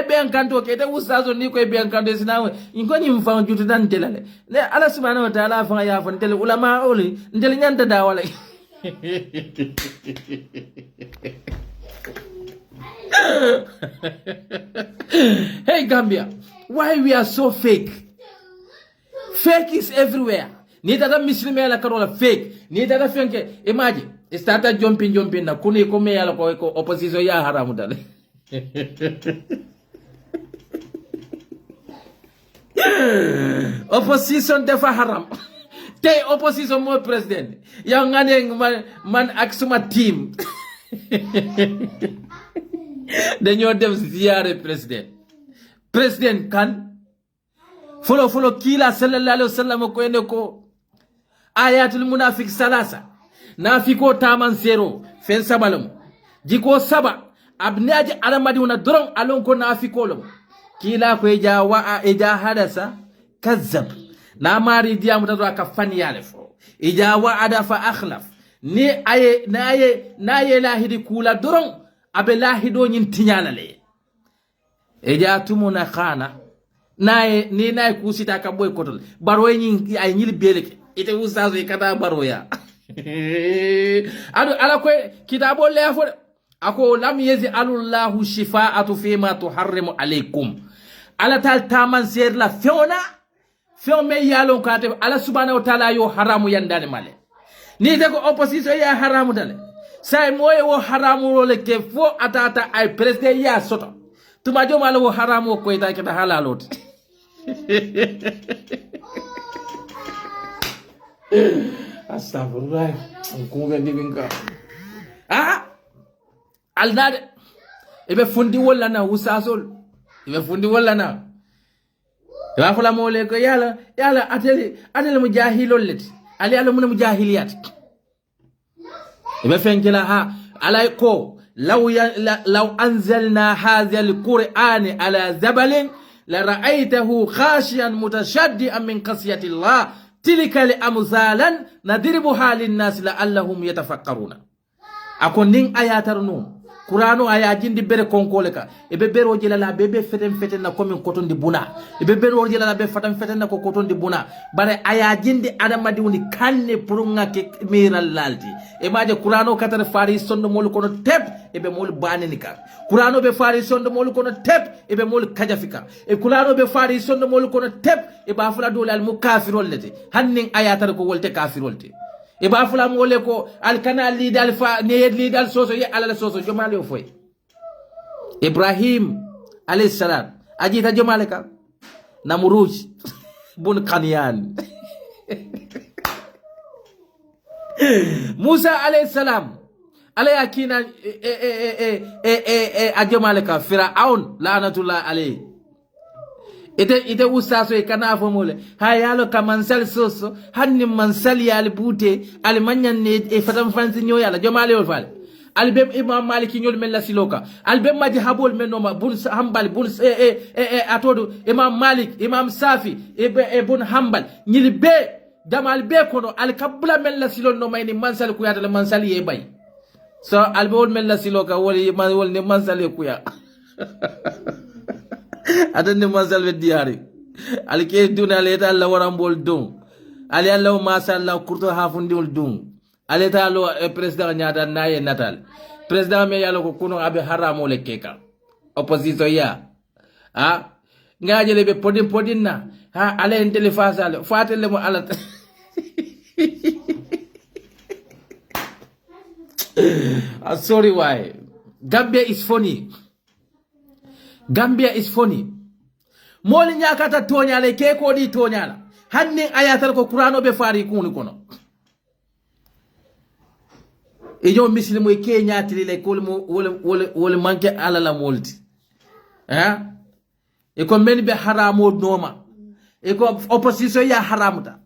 e be encanto ke te ustazo ni ko e be encanto sinawe ingoni mfa jutu dan telale ne ala subhanahu wa ta'ala fa ya fa tel ulama oli ndel nyanta da wala Hey Gambia, why we are so fake? Fake is everywhere. Ni tata muslime la karola fake. Ni tata fenke imagine starta jumping na kuni ko me yala ko opposition ya haramu dale. Opposition defa haram. Te opposition mo president. Yang ngane man ak suma team. Dañoo dem ziaré president kan folo kila sallallahu alaihi wasallam ko ene ko ayatul munafiq salasa nafiko taman zero fen sabalum jiko saba abnaji alamadi una doron alon ko nafiko lo kila ko eja hadasa kazzab na mari diamu tadwa ka fani yale fo eja wa'ada fa akhlaf ni aye naye lahidi kula doron abe lahido nyin tinyalale eja tumuna khana naye ni naye kusita ka boy kotol baro nyin ay nyil beleke ite ustazo kata baro ya adu ala ko kitabo lefo ako lam yazi alullahu shifaa'atu fima tuharrimu alaykum ala tal taman ser la fiona me yalon kate ala subhanahu wa ta'ala yo haramu yandane male ni de ko opposition ya haramu dale say moye wo haramu role ke fo atata ay president ya soto tuma joma lo haramu ko ita kita halalot astaghfirullah ko ga dibinka alnade ibe fundi wala na usasol ibe fundi wala na ya fala mole ko yala atele mujahilol leti ali ala mun mujahiliyat ibe fenkila ha alayko law anzalna hadha alquran ala zabalin la ra'aytahu khashiyan mutashaddian min qasiyati allah tilka li amzalan nadribuha lin nas la'allahum yatafakkaruna akon ning ayatarnu Kurano aya jindi bere konkole ka ebe bere ojila la bebe feten na komin koton di buna ebe bere ojila la be feten na ko koton di buna bare aya jindi adama di woni kanne purunga ke miral laldi e maje Kurano katare fari sondo mol kono tep ebe mol banenika Kurano be fari sondo mol kono tep ebe mol kajafika e Kurano be fari sondo mol kono tep e ba fula dole al mukafirol lete hannin ayatar ko wolte kafirolte e ba fula mole ko al kanal li dal fa ne li dal soso ye ala soso jomale foy Ibrahim alayhi salam ajita jomale ka namuruj bun qaniyan Musa alayhi salam ala yakina ajamalaka Firaun la'natullah alayhi ite ustaso e kana fo mole ha yalo kamansal soso hanni mansal yal bute al manyan ne e fatam fansi nyo yala jomale wol fale albem imam maliki nyol men la siloka albem maji habol men no ma bun hambal bun atodo imam malik imam safi bun hambal nyili be damal be kono al kabla men la silon no mayni mansal ku yata mansal ye bay so albewol men la siloka wol ne mansal ku ya adande mansal be diari al ke duna leta Allah warambol dum ali Allah ma sha Allah kurto hafundul dum aleta lo president nyata naye natal president me yalo ko kuno abe haramo le keka opposition ya ha ngajele be podin na ha ale entele fasale fatele mo ala sorry why Gambia is funny moli nyakata tonyale keko di tonyala hanni ayatal ko qur'ano be fari kunu kono ejo muslimu e ke nyaatili le ko wol manke ala la molti e ko men be haramo noma e ko opposition ya haramuta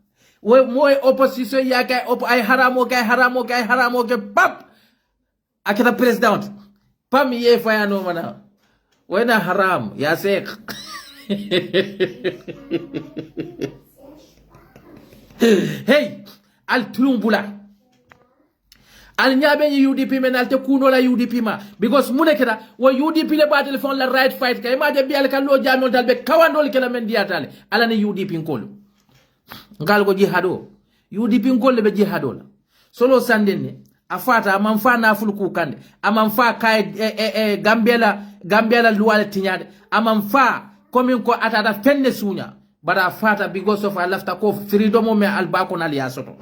moy opposition ya kay ay haramo ke pap akata president pam ye fayano mana wena haram ya sheikh hey al tulumbula al nyabe UDP men al te kuno la UDP ma because muneketa wo UDP le ba telephone la right fight kay ma de bial kan lo jamol dal be kawandol kala men diatale ala ne UDP ngol ngal ko jihado UDP ngol be jihado la solo sandenne afata amanfa na fulku kande amanfa kay Gambia luwale tinyade amanfa komin ko atata fenne sunya bada fata because of alafta ko freedom me albako na liasoto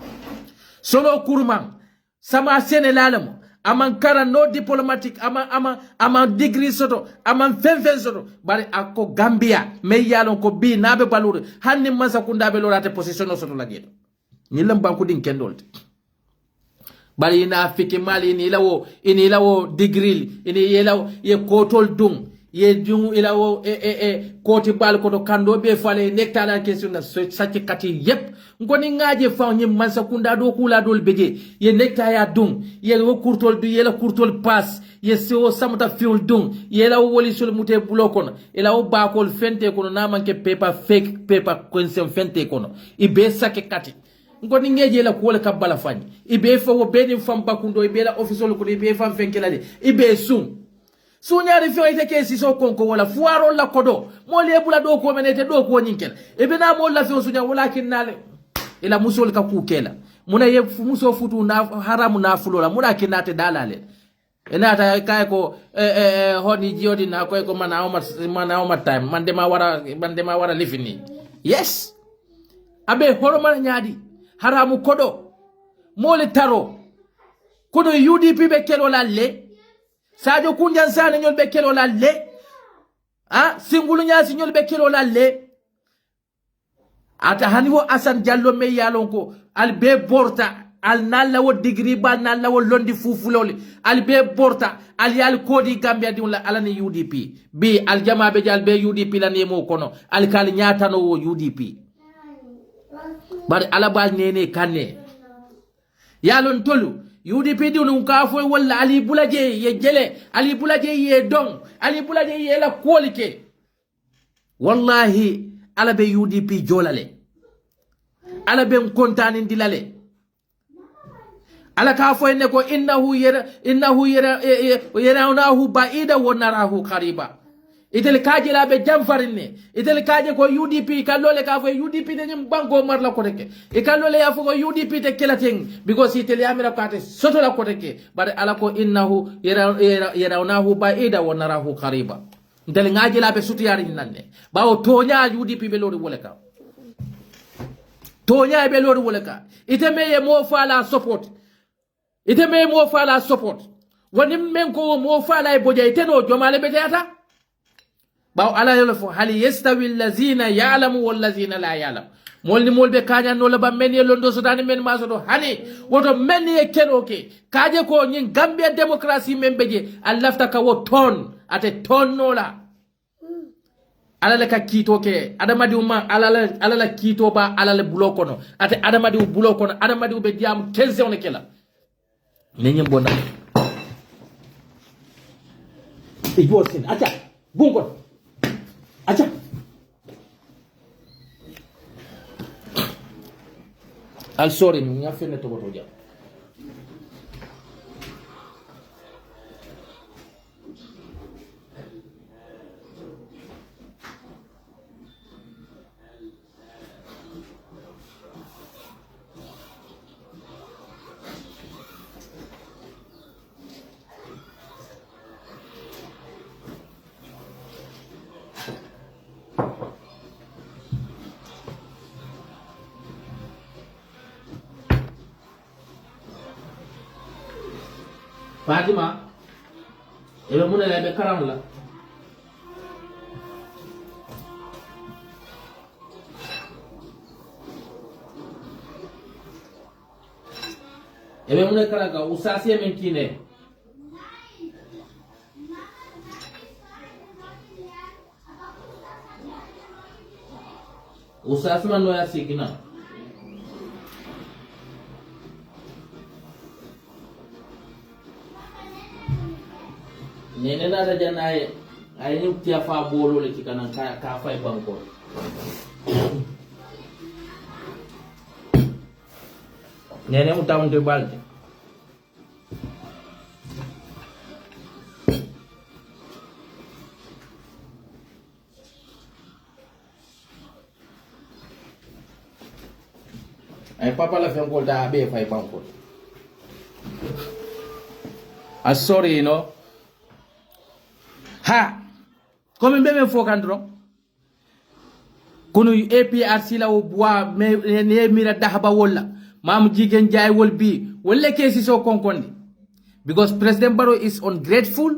solo kurman sama sene lalamo aman kara no diplomatic aman degree soto aman fenfen soto bari ako Gambia me yalon ko bi nabe balure hanni masa kundabe lorate position soto lagedo ni lam banku din kendolte bari ina fiki mali ini lawo degree ini yelawo ye kotol dung ye dung ilawo koti bal ko to kando be fale nektala question na sacci kati yep ngoni ngaje fa nyi mansa kunda do kula dol beje ye nekta ya dung ye wo kurtol du ye la kurtol pass ye sewo samata fiul dung ye la woli sul mute blokon ila o bakol fente kono na manke paper fake paper consent fente kono ibe sake kati ngoni ngeje la ko ka bala fani ibe fa wo beni fam bakundo ibe la official ko ibe fam fenkela de ibe sum sunyari fio ite kesi so konko wala fuaro la kodo moli ebula do ko menete do ko nyinkela ebena mo la fio sunya walakin nale ila musol ka kukela muna ye muso futu na haramu na fulola muna kinate dalale enata kay ko honi jiodi na ko mana time mandema wara lifini yes abe horoma nyaadi haramu kodo moli taro kodo UDP be kelo lalle Sadio Kunjan Sane nyol be kelo lalle singulu nyasi nyol be kelo lalle ata haniwo Asan Jallo me yalonko al be borta al nalla wo degree ba nalla wo londi fufuloli al be borta al yal kodi Gambia di wala alani UDP bi al jama be jal be UDP la nemo kono al kal nyatano wo UDP bari ala bal nene kanne yalon tolu UDP di unka fo wala ali bulaje ye jele ali bulaje ye dong ali bulaje ye la kolike wallahi ala be UDP jolale ala be kontani dilale ala ka fo ne ko innahu yarawnahu ba'ida wa narahu qariba itel kaje la be jamfarinne itel kaje ko UDP kalole ka fo UDP de nyam banko marla ko teke e kalole ya fo ko UDP te kelaten because itel yamira ko ate soto la ko teke bare ala ko innahu yarawnahu ba'ida wa narahu qariba itel ngaje la be sutu yari nanne bawo tonya UDP be lori woleka tonya be lori woleka ite meye mo fala support woni men ko mo fala e boja ite no jomale be tata baw ala yolo fo hal yastawi allazina ya'lamu wal lazina la ya'lam molni molbe kanya no la ba men ye londo so tani men ma so do hani woto men ye keroke kaje ko nyin Gambia democracy membeje allafta ka wo ton ate ton no la alala ka kito ke adamadi uma alala kito ba alala buloko no ate adamadi buloko no adamadi be diam tension ne kela ne nyem bona e josin acha bungo acha al sorry mi ya fene to boto jam Fatima ebe mun la be karam la ebe mun karaka usasi men kine usasi man no ya sikina nene na da janaye ay ni tiya fa bolo le kikana ka fay banko nene mu tawnde balde ay papa la fen ko da be fay banko sorry you know ha comme mbeme fokandro kono APRC la o bois ne mira dahaba wala mam jigen jay wol bi wala kesi so konkonde because President Barrow is ungrateful.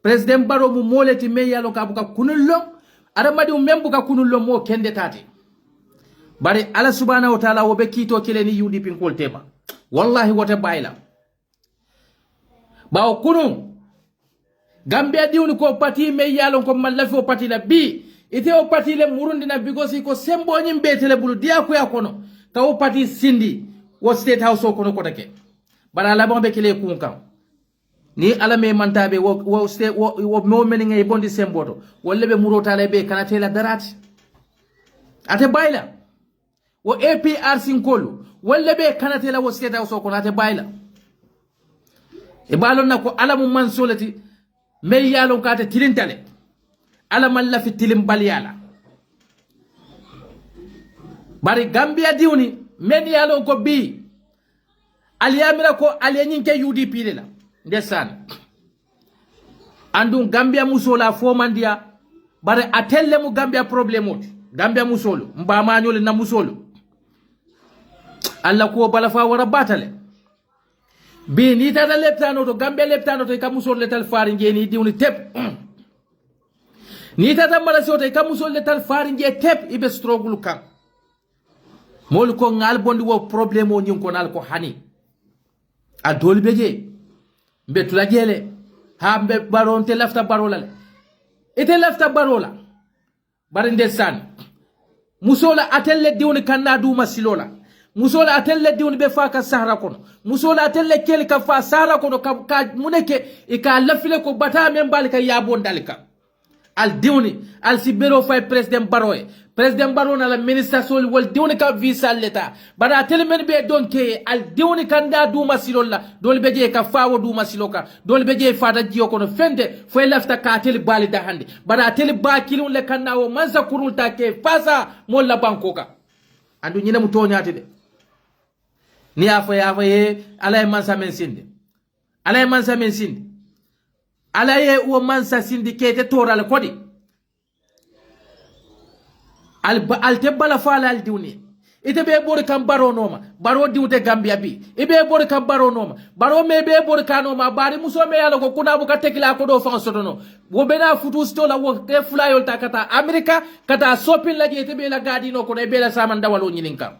President Barrow mu moleti me yalo ka buka kunullo adamadi membu ka kunullo mo kende tati bari ala subhanahu wa ta'ala wo be kito kile ni UDP ko tema wallahi wote bayla bawo kunu Gambia diuni ko pati me yalon ko mallafi o pati la bi ite o pati le murundi na bigosi ko sembo nyim betele bulu dia ko yakono ka o pati sindi wo state house ko no ko take bara la bombe kile kunkan ni ala me mantabe wo state wo mo meni ngay bondi semboto wolle be murota le be kanate la darati ate bayla wo APRC kolu wolle be kanate la wo state house ko ate bayla e balon nako ala mu mansolati me yalon kata tilintale ala man la fi tilim balyala bari Gambia diuni men yalon ko bi aliyamira ko aliyanyin ke UDP le la ndesan andu Gambia musola fo mandia bari atelle mu Gambia problème Gambia musolo mba mañole na musolo alla ko bala fa wara batale bi ni tata leptano to Gambia leptano to ka musol letal fari ngeni diwni tep ni tata mala soto ka musol letal fari nge tep ibe struggle kan mol ko ngal bondi wo problème o nyin ko nal ko hani a dol beje be tula jele ha be baron te lafta barola ite lafta barola bare ndesan musola atelle diwni kanna duma silola musola atelle diwni be faka sahara kono musola atelle kel ka fa sahara kono ka muneke e ka lafile ko bata men balika yabo dalika al diwni al sibero fay president Barrow na la minister sol wal diwni ka visa leta bara atelle men be donke al diwni kanda duma silola dol beje ka fawo duma siloka dol beje fata jiyo kono fende fo lafta ka atelle bali da hande bara atelle ba kilun le kanna o manza kurul ta ke fasa mol la bankoka andu nyina mu tonyati de ni afa ye alay mansa men sinde alay mansa men sinde alaye o mansa sinde kete toral kodi al te bala fala al diwni ite be bori kam baro noma baro diwte Gambia bi ibe bori kam baro noma baro me be bori kanoma bari muso me yalo ko kuna buka tekila ko do fan sotono wo bena futu stola wo te flyol ta kata America kata sopin la ite be la gadi no ko be la saman dawalo nyininka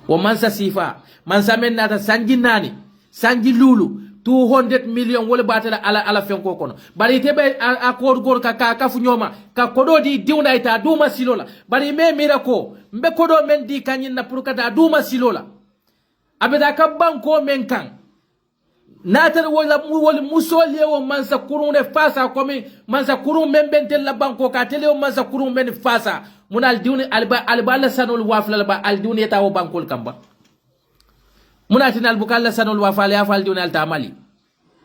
wo mansa sifa mansa men nata sanji nani sanji lulu 200 million wala batala ala fenko kono bari tebe akor gor ka fu nyoma ka kodo di diwna ita duma silola bari me mirako mbe kodo men di kanyin na pour kata duma silola abeda ka banko men kan natar wala musole wo mansa kurun ne fasa komi mansa kurun men bentel la banko ka tele wo mansa kurun men fasa munal diwni alba la sanul wafla ba al diwni ta wo bankol kamba munatin albukalla sanul wafal ya fal diwni alta mali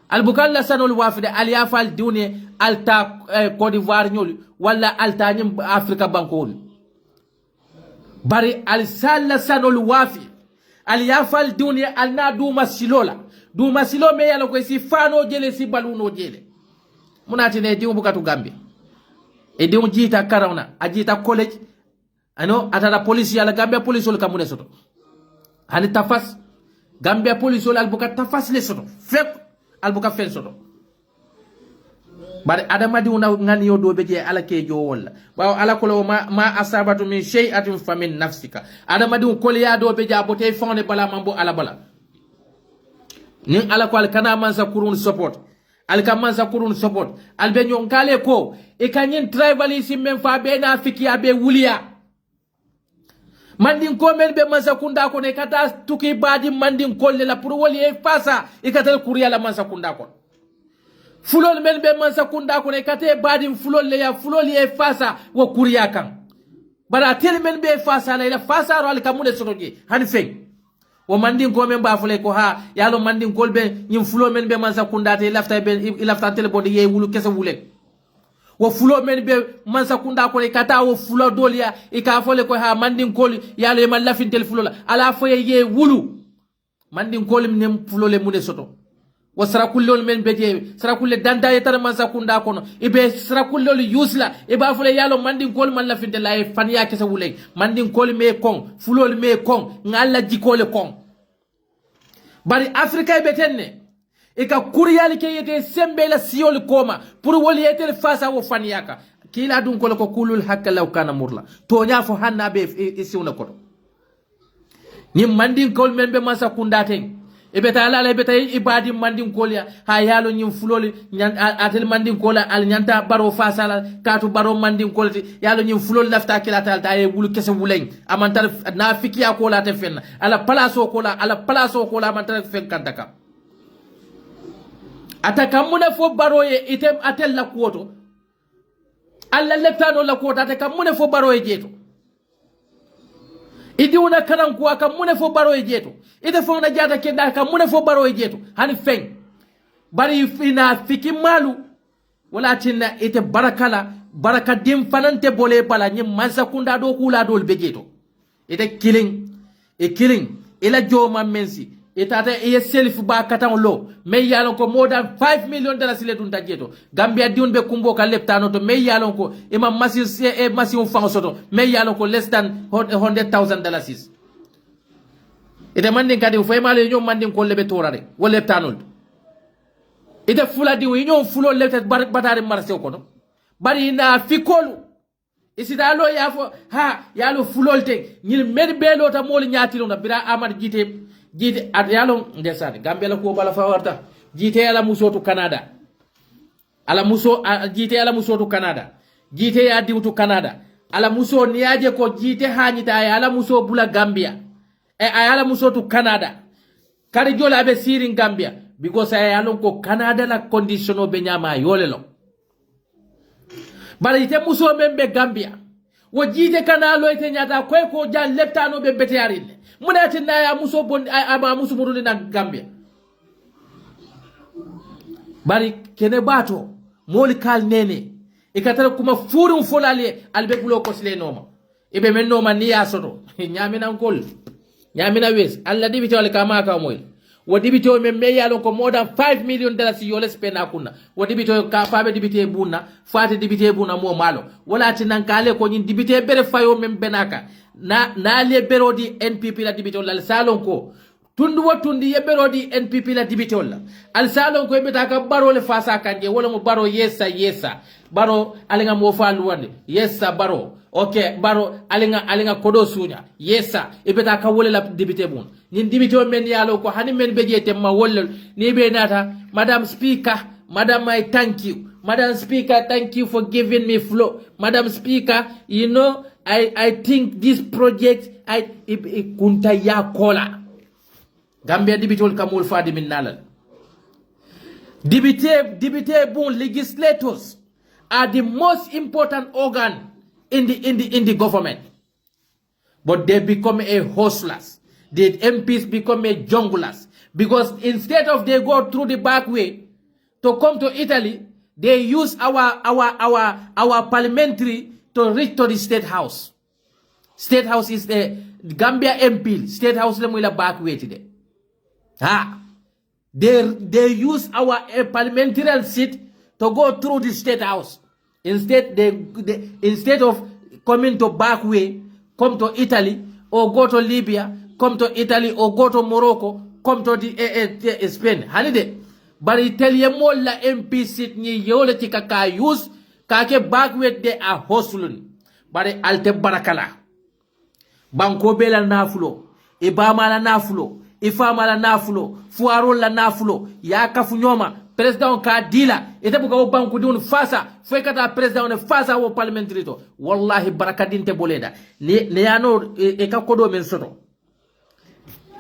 albukalla sanul wafide al ya fal diwni alta Côte d'Ivoire nyol wala alta nyim Afrika bankol bari al salla sanul wafi al ya fal diwni al na duma silo me yalo ko si fano jele si baluno jele munatin e diwu bukatu Gambia e diwu jita karawna ajita college ano atara police yala Gambia police ol kamune soto hani tafas Gambia police ol albuka tafas le soto fek albuka fen soto bari adama di una ngani yodo beje ala ke jo wala bawo ala ko ma asabatu min shay'atin famin nafsika adama di ko ya do beje abote fonde bala mambo ala bala nin ala ko al kana man sa kurun support al ka man sa kurun support al be nyon kale ko e kanyin tribalism men fa be na fikiya be wuliya mandin ko men be masakunda ko ne kata tuki badi mandin ko le la pour woli e fasa e kata kuriya la masakunda ko fulol men be masakunda ko ne kata badi fulol le ya fulol e fasa wo kuriya kan bara tel men be fasa la fasa ro al kamude sotoje han fe wo mandin ko men ba fule ko ha yalo mandin ko be nyim fulol men be masakunda te lafta tel bodi ye wulu kessa wule wo fulo men be mansa kunda ko kata wo fulo dolia e ka fole ko ha mandin kol yalo e man lafintel fulo la ala fo ye wulu mandin kol nem fulo le mune soto wo sarakullol men be je sarakulle danda e tar mansa kunda ko no e be sarakullol yusla e ba fole yalo mandin kol man lafintel la e fan ya kesa wule mandin kol me kon fulo me kon ngalla jikole kon bari afrika e betenne e ka kuriyali ke yete sembe la siyol koma pour woli yete fasa wo faniyaka kila dun ko kulul hakka law kana murla to nya fo hanna be e siwna ko ni mandin kol men be masa kundaten e beta ala beta ibadi mandin kolya ha yalo nyim fuloli atel mandin kola al nyanta baro fasa la katu baro mandin kolti yalo nyim fulol lafta kila tal ta e wulu kese wulen amantar na fikiya kola te fenna ala palaso kola amantar fen kandaka ataka mune fo baroye item atel la kuoto alla leptano la kuoto ataka mune fo baroye jeto idi una kanan kuwa ka mune fo baroye jeto ite fo na jata kenda ka mune fo baroye jeto hani feng bari fina fiki malu wala tinna ite baraka dim fanante bole bala nyim mansa kunda do kula dol bejeto ite killing ila joma mensi itata e self ba katan lo me yalon ko more than 5 million dollars le dun dajeto Gambia diun be kumbo ka leptano to me yalon ko imam massive fango soto me yalon ko less than $100,000 ite mandin kadi fo male ñom mandin ko lebe torare wo leptano ite fula di ñom fulo lepta batare marché ko no bari na fikolu isida lo ya fo ha yalo fulolte ñil med belo ta mol ñatilo na bira amad jite at yalo ndesane Gambia la ko bala fa warta jite ala musoto Canada jite ala musoto Canada jite ya diwtu Canada ala muso niaje ko jite hanyita ala muso bula Gambia ala musoto Canada kari jola be sirin Gambia because ayalon ko Canada la condition be nyama yolelo bala ite muso membe Gambia wo jite kanalo ite nyata ko jan leptano be betearine munati na ya muso bon ama muso muruni na Gambia bari kene bato moli kal nene ikatara kuma furun folale albe bulo ko sile noma ibe men noma ni ya soto nyamina ngol nyamina wes alla dibi tawle kama ka moy wo dibito men me yalo ko more than $5 million yole spend akuna wo dibito ka fabe dibite bunna fati dibite bunna mo malo wala tinan kale ko nyin dibite bere fayo men benaka na le berodi NPP la dibito la salon ko tundu wo tundi ye berodi NPP la dibito la al salon ko beta ka baro le fasa kanje wala mo baro yesa baro alinga mo falu wande yesa baro okay baro alinga kodo sunya yesa ibeta ka wole la dibite bun nin dibito men yalo ko hani men bejete ma wolle ni be nata madam speaker madam I thank you madam speaker thank you for giving me flow madam speaker you know I think this project kunta ya kola Gambia dibitol kamul fadi min nalal dibite bon legislators are the most important organ in the government, but they become a hustlers. The MPs become a junglers because instead of they go through the back way to come to Italy, they use our parliamentary to reach to the State House. State House is the Gambia MP. State House le muila back way today. They use our parliamentary seat to go through the State House. Instead, instead of coming to back way, come to Italy or go to Libya, come to Italy or go to Morocco, come to the Spain. Holiday. But Italy molla MP seat ni yole tika use kake back way they are hustling. But alte barakala. Banko bela nafulo, Ibama la nafulo, Ifama la nafulo, Fuarol la nafulo, Yakafu nyoma. President ka dila ite buka wo banku dun fasa foi kata president ne fasa wo parliamentary to wallahi barakadin te boleda ne yano e ka kodo men soto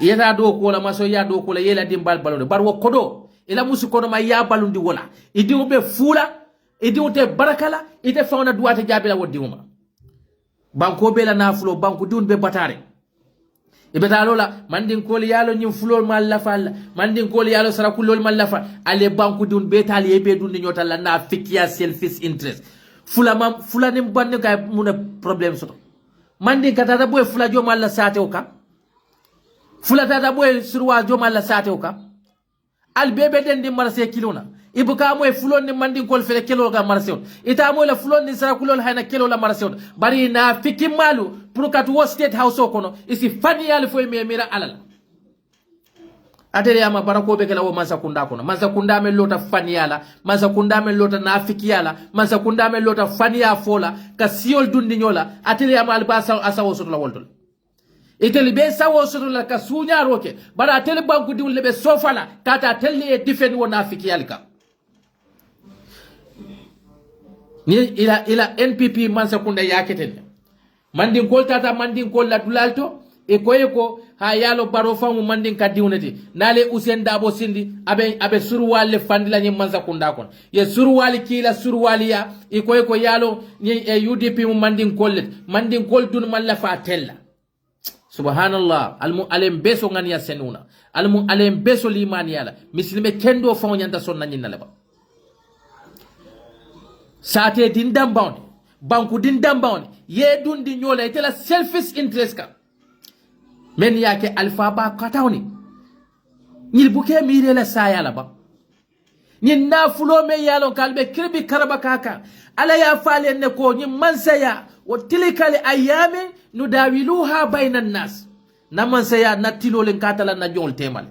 yeta do ko la maso ya do ko la yela dimbal balode bar wo kodo ila musu kodo ma ya balundi wala idi be fula idi te barakala ite fauna duwata jabila wodi uma banko be la nafulo banku dun be batare ibeta lola mandin koli yalo nyim fulol mal lafal mandin koli yalo sarakulol mal lafal ale banku dun betal yebe dun nyota la na fikia selfish interest fula nim banne kay muna problem soto mandin katata boy fula jo mal la sate o ka fula tata boy surwa jo mal la sate o ka al bebe den di marse kilona ibuka moy fulon ni mandin kol fele kelo ga marse on ita moy la fulon ni sarakulol hayna kelo la marse on bari na fiki malu pour kat wo State House o kono isi fani yali foy me mira alal atere ama barako be kala wo mansa kunda kono mansa kunda me lota fani yala mansa kunda me lota na fiki yala mansa kunda me lota fani ya fola ka siol dundi nyola atere ama albasa asawo soto la woltol iteli be sawo soto la ka sunya roke bara atele banku diwul lebe sofala kata telle e defend wo na fiki yalika ni ila NPP mansa kunda yaketen mandin kol tata mandin kol la dulalto e ko ha yalo baro famu mandin kadiuneti nale Usain Dabo sindi abe surwale fandila ni manza kunda kon ye surwali kila surwali ya e ko yalo ni UDP mu mandin kol dun man la fa tella subhanallah alem beso ngani ya senuna alem beso limani yala mislime kendo famu nyanta sonna nyina leba sate din dambawni banku din dambawni ye dundi nyola itela selfish interest ka men yake alfa ba katawni nyil buke mire la sayala ba nyin na fulo me yalo kalbe kirbi karaba kaka ala ya fale ne ko nyin mansaya wa tilikali ayami nudawiluha bainan nas na mansaya na tilolen katala na jol temal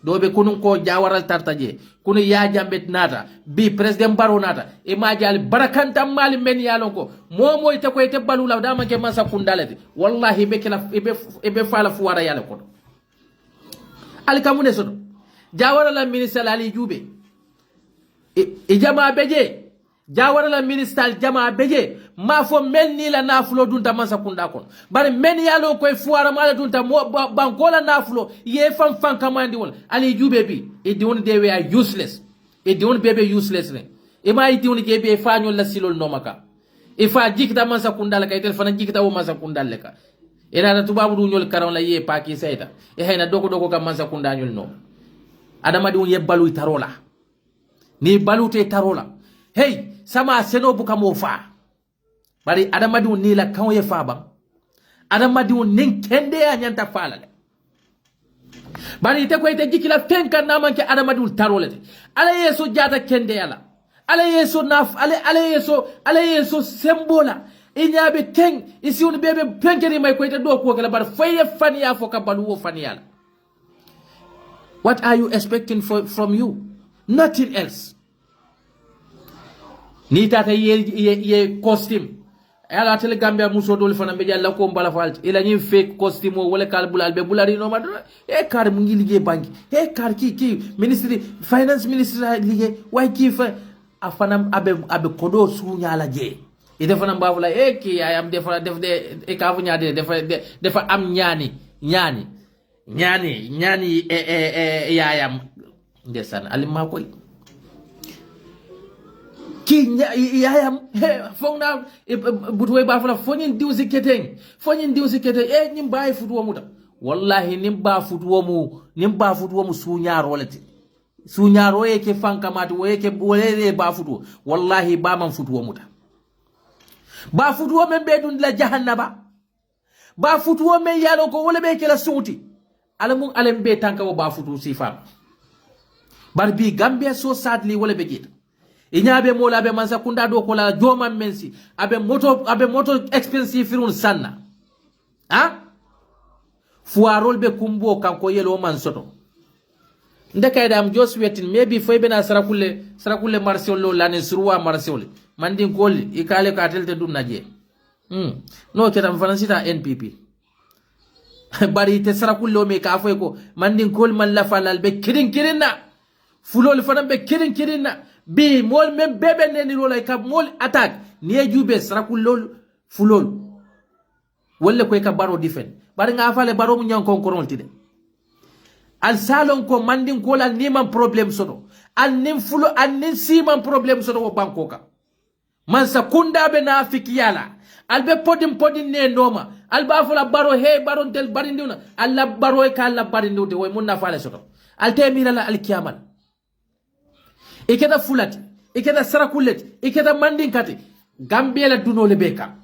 dobe kunun ko jawaral tartaje kunu ya jambet nata bi president baro nata e majal barakanta mali men yalon ko momo ite ko ite balula dama ke masa kundalati wallahi be kala be fala fuwara yala ko alkamune soto jawara la ministre ali jube e jama beje jawara la ministre jama beje ma fo melni la nafulo dunta masa kunda kon bari men yalo ko fuwara mala dunta bankola nafulo ye fam kamandi wol ali jube bi e diwon they were useless e diwon bebe useless ne e ma diwon ke be fañol la silol no maka e fa jikta masa kunda la kay telefona jikta wo masa kunda le ka e na tubabu du ñol karon la ye paki sayta e hayna dogo ka masa kunda ñol no adama diwon ye balu tarola ni balute tarola hey sama seno buka mo fa bari adamadiu ni la kan ye fa ba adamadiu nin kende ya nyanta fala le bari ite ko ite jikila fenka namanke adamadul tarolete ala yeso jata kende yala ala yeso naf ala yeso sembola inyabe teng isi on bebe penkeri may ko ite do ko kala bar faye faniya fo ka balu wo faniyala. What are you expecting from you? Nothing else. Ni tata ye costume ala tele Gambia muso dol fana be jalla ko mbala falti ila ni fake costume wala kal bulal be bulari no ma e kar mu ngi liggéey banki e kar ki ministry finance ministry liggéey way ki fa afanam abe kodo su nyala je e defana mbawla e ki ayam defana def de e ka fu nyaade defa am ñaani yaayam ndesan alima koy ki yaayam fogna butway ba fala fonin diw siketeng e nim bay futwo muta wallahi nim ba futwo mu suñaro lati suñaro yake fankamati wo yake wolere ba futwo wallahi ba man futwo muta ba futwo men be dun la jahannaba ba futwo men yalo ko wala be kala suuti alamun alam be tanka wo ba futu sifam barbi Gambia so sadly wala be gita inyabe mola abe mansa kunda do ko la joma mensi abe moto expensive firun sanna fuarol be kumbo kanko yelo man soto ndekay dam just waiting maybe foy bena sarakule marsiolo lane surwa marsiole mandin kolli ikale ka telte dum naje no ketam fanansita NPP bari te sarakule me ka foy ko mandin kol man la falal be kirin fulol fanam be kirin bi mol men bebe neni rola ka mol attack ni jube sarakul lol fulol wala ko ka baro difen bari nga fale baro mu nyan konkoron tide al salon ko mandin ko la ni man problem soto an nim fulo an nin si man problem soto wo banko ka man sa kunda be na fikiyala al be podin ne noma al ba fula baro he baron tel barinduna alla baro e kala barindude way mun na fale soto al temira la al kiyamal ikeda fulati ikeda sarakuleti ikeda mandinkati Gambia la dunole beka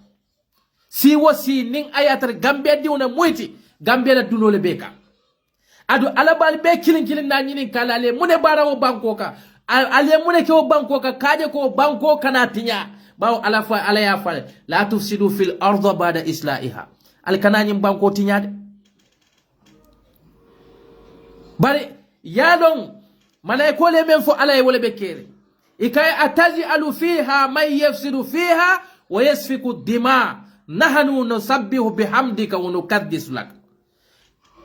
si wosi ning ayatar Gambia diuna moyti Gambia la dunole beka adu alabal be kilin na nyini kala ale mune barawo banko ka ale mune ke o banko ka kaje ko banko kana tinya bawo alafa ala ya fal la tufsidu fil ardi ba'da islahiha al kanani banko tinya de bari yalon malaiko le men fo alay wala be kere ikay ataji alu fiha may yafsidu fiha wa yasfiku dima nahnu nusabbihu bihamdika wa nukaddisu lak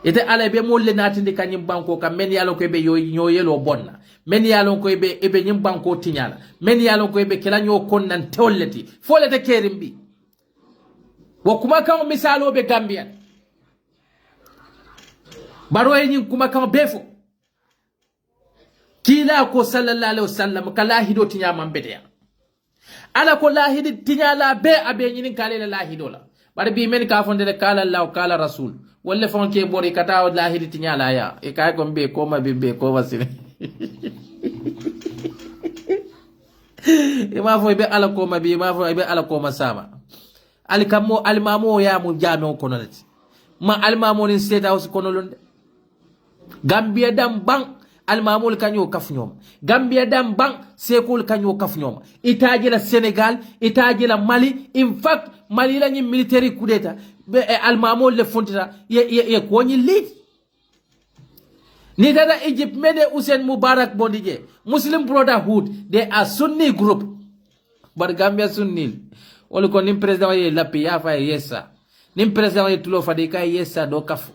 ite alay be molle natindi kanyim banko kam men yalon ko be yelo bonna men yalon ko be nyim banko tinyala men yalon ko be kelanyo konnan tolleti folete kerimbi wa kuma kan misalo be Gambia baro yin kuma kan befo kila ko sallallahu alaihi wasallam kala hido tinya mambedeya ala ko lahidi tinya la be abe nyinin kale la lahido la bar bi men ka fonde kala Allah kala rasul wala fon ke bori kata lahidi tinya la ya e kay ko be ko ma be ko wasine e ma fo be ala ko ma be ma fo be ala ko ma sama al kammo al mamo ya mu jamo ko nolati ma al mamo ni state house ko nolonde Gambia dam bang almamul kanyo kaf ñom Gambia dam bang sekul kanyo kaf ñom itaji la Senegal itaji la Mali in fact Mali la ñi military coup d'état be almamul le fontita ye ko ñi lead ni dada Egypt mede Hussein Mubarak bondije Muslim Brotherhood they are Sunni group but Gambia Sunni wala ko nim president ye lapi ya fa yesa nim president ye tulo fa de kay yesa do kaf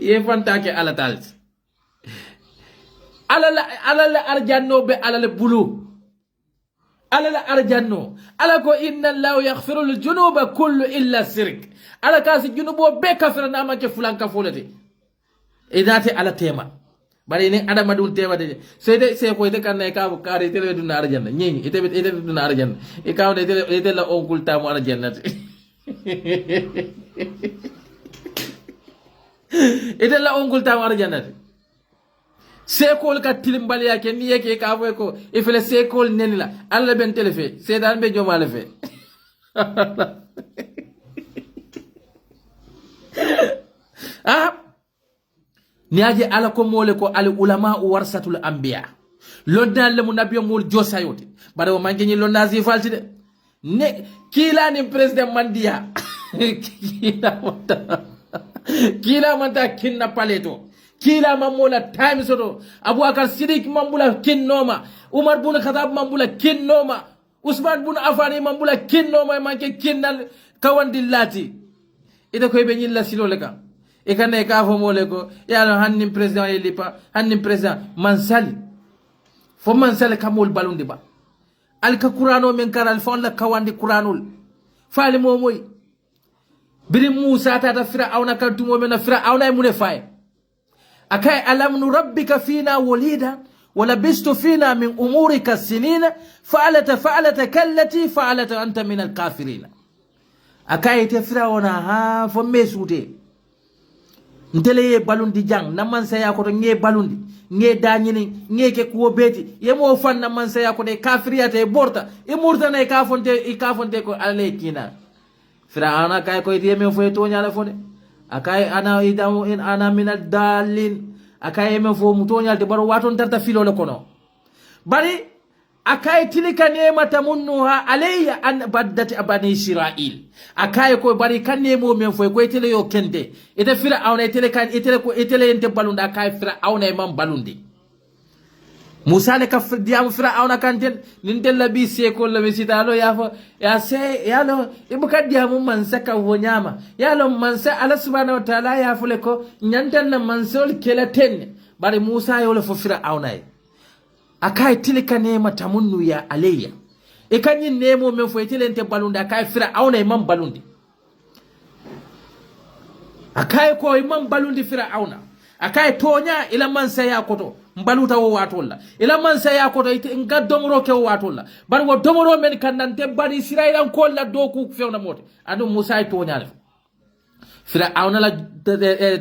ye fantake ala talt ala arjanno be ala bulu ala arjanno ala ko inna Allah yaghfiru al-junuba kullu illa shirk ala kasi junubo be kafira na ma ke fulan ka folete idate ala tema bari ni adama dul tema de se ko de kan ka bu kare tele dun arjanna nyingi ite dun arjanna e ka de la onkul tamu arjanna ite la ongul tam arjanati sekol ka tilimbali yake ni yake ka fo ko ifele sekol neni la alla ben telefe sedan be jomale fe niaje ala ko mole ko al ulama warsatul anbiya londal le munabiyo mol josayote bare o mangi londa si falti de ne kila ni president mandia kila manta kinna paleto kila mamola time soto abubakar sidik mambula kinnoma umar bun khattab mambula kinnoma usman bun affan mambula kinnoma manke kinnal kawandillati ida koy be nyilla silo leka e kanne ka fo mole ko yalo hannim president e lipa hannim president mansali fo mansali kamol balundi ba alka qur'ano men karal fon la kawandi qur'anul faali momoy biri musa tata fir'auna kantumo men fir'auna e mune fay akai alam nurabbika fina walida wala bistu fina min umurika sinina fa'alata kallati fa'alata anta min alkafirin akai te fir'auna ha fo mesute ntele balundi jang na man saya ko nge balundi nge dañini nge ke ko beti yemo fan na man saya ko de kafiriyata e borta e murta na e kafonte ko ale kina fir'auna kay ko yeme fo to nyala fo de akai ana idamu in ana min ad-dallin akai yeme fo mu to nyalde baro waton tarta filo le kono bari akai tilika nema tamunnuha alayya an baddati abani israil akai ko bari kan nemo men fo ko tele yo kende ite fir'auna tele kan itele ente balunda akai fir'auna e man balundi musa ne ka diam fir'auna kan ten nin del labi se ko labi sitalo ya fo ya se ya lo ibuka diam man saka wonyama ya lo man sa ala subhanahu wa ta'ala ya fule ko nyantan na mansol kela ten bari musa yo le fo fir'auna akai tilika nema tamunnu ya alayya e kanyi nemo men fo itele ente balunda akai fir'auna e man balundi akai ko e man balundi fir'auna akai tonya ila man saya koto mbaluta wo watolla ila man saya koto ite nga domoro ke wo watolla bar wo domoro men kanante bari israila ko la doku fewna mote adu musa tonya le fir'auna la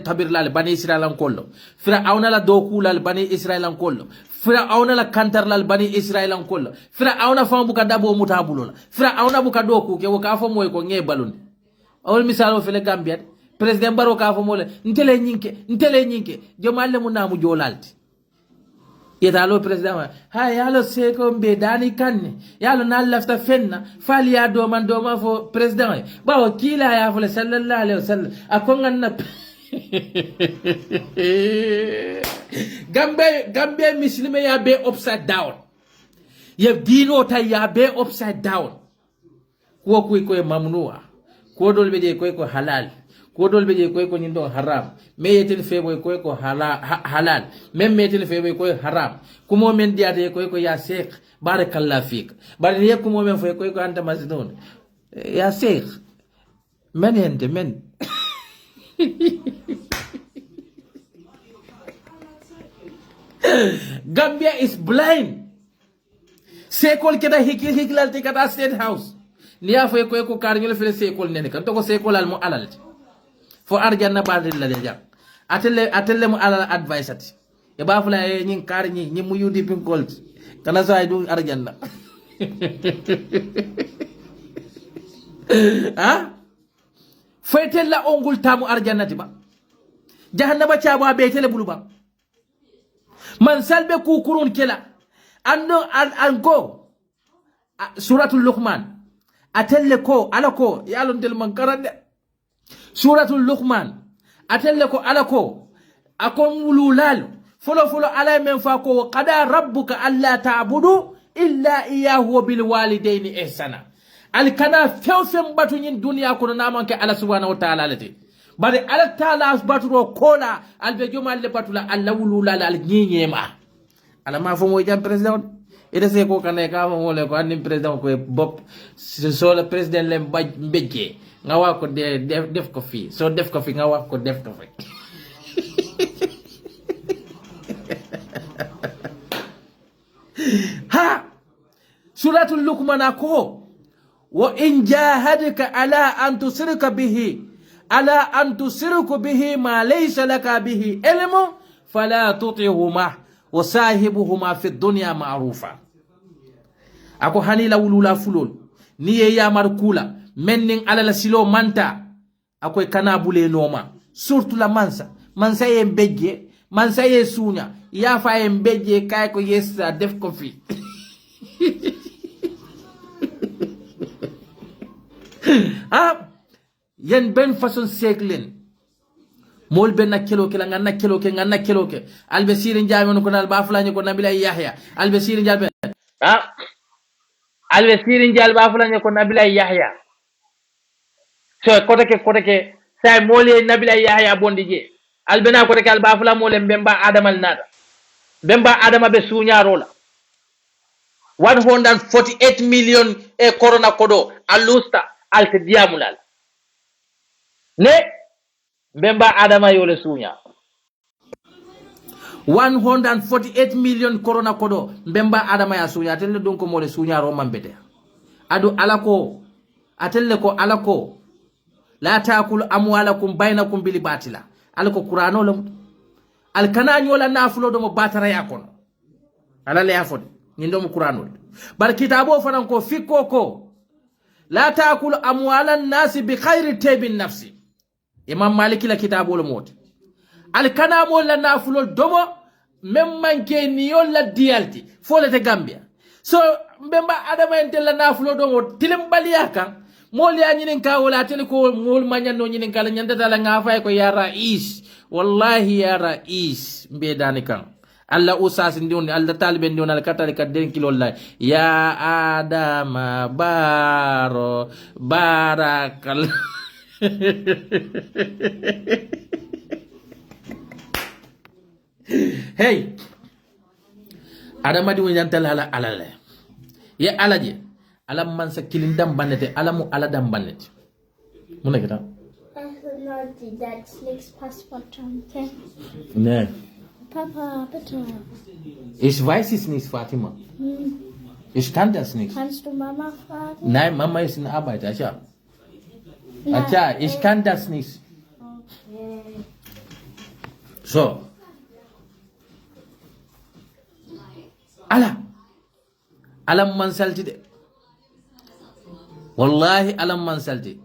tabir la bani israila ko lo fir'auna la doku la bani israila ko lo fir'auna la kantar la bani israila ko lo fir'auna fa buka dabo mutabulo la fir'auna buka doku ke wo ka fo moy ko nge balun awol misalo fele gambia president baro ka fo mole ntele nyinke jomalle mu namu jolalti yetalo president ha yalo seko mbe dani kanne yalo na lafta fenna fali ya do man fo president bawo kila ya fo sallallahu alaihi wasallam akon ganna gambe muslime ya be upside down ye dino ta ya be upside down ko mamnuwa ko dolbe je ko halal ko dolbe je ko nyindo haram me yetel febo ko halal même metel febo ko haram kumo men diate ko ya sheikh barakallahu fik bari ye kumo men fo ko anta masdun ya sheikh men hende men Gambia is blind sekol keda hikilal te kata state house niya fo ko karñol fele sekol nene kan to ko sekol al mo alal fo arjanna badil la jam atelle mo alal advice ati e ba fula e nyin kar nyi mu yudi pin colt kana so ay du arjanna ha faytel la ongul tamu arjannati ba jahannaba chaba be tele buluba man salbe ku kurun kela ando anko suratul luqman atelle ko alako yalon del man karande suratul luqman atelle ko alako akon wululal folo ala men fa ko qada rabbuka alla ta'budu illa iyyahu bil walidayni ihsana al kana fewfem batu nyin dunya ko na manke ala subhanahu wa ta'ala lati bari ala ta'ala baturo kola al be jomal le batula alla wululal al nyinyema ala ma fo mo jam president ida se ko kanay ka mo le ko anim president ko bop so le president le mbejje nga wa ko def ko fi so def ko fi nga wa ko def ko fi ha suratul luqman ko wa in jahadaka ala an tusrika bihi ma laysa laka bihi ilmu fala tuti'huma wa sahibuhuma fi dunya ma'rufa ako hanila wulula fulol ni ye yamar kula menning alala silo manta akoy kana bule noma surtout la mansa ye mbejje mansa ye sunya ya fa ye mbejje kay ko yesa def ko fi ah yen ben façon seklen mol ben nakelo ke nganna kelo ke albe sirin jami ko dal ba fulani ko nabila yahya albe sirin jalbe ah albe sirin jal ba fulani ko nabila yahya so kote ke say mole nabila yahya bondi je albena kote ke alba fula mole mbemba adamal nada bemba adama be suñarola 148 million e corona kodo alusta alke diamulal ne bemba adama yole suña 148 million corona kodo bemba adama ya suña telle donc mole suñaro mambete adu alako atelle ko alako la taakulu amwalakum bainakum bil batila alko qur'ano lam al kana nyola nafulo do mo batara yakon ala le afode nyindo mo qur'ano bar kitabo fanan ko fikko ko la taakulu amwalan nasi bi khairi tabin nafsi imam maliki la kitabo lo mot al kana mo la nafulo do mo memmanke ni yolla dialti folete gambia so mbemba adama en la nafulo do mo tilim baliyaka moli anyinin ka wala tele ko mol manyan no nyinin kala nyanda dala ngafa ko ya rais wallahi ya rais mbe dani kan alla usas ndion alla talibe ndion al katali ka den kilo la ya adama baro barakal hey adama di wonyanta la alale ya alaje alam man sa kilin dam banete alamu ala dam banete mu nek ta that snakes passport okay ne Papa bitte ich weiß es nicht Fatima ich kann das nicht kannst du Mama fragen nein Mama ist in Arbeit acha ich kann das nicht okay so alam man salti de wallahi alam man salti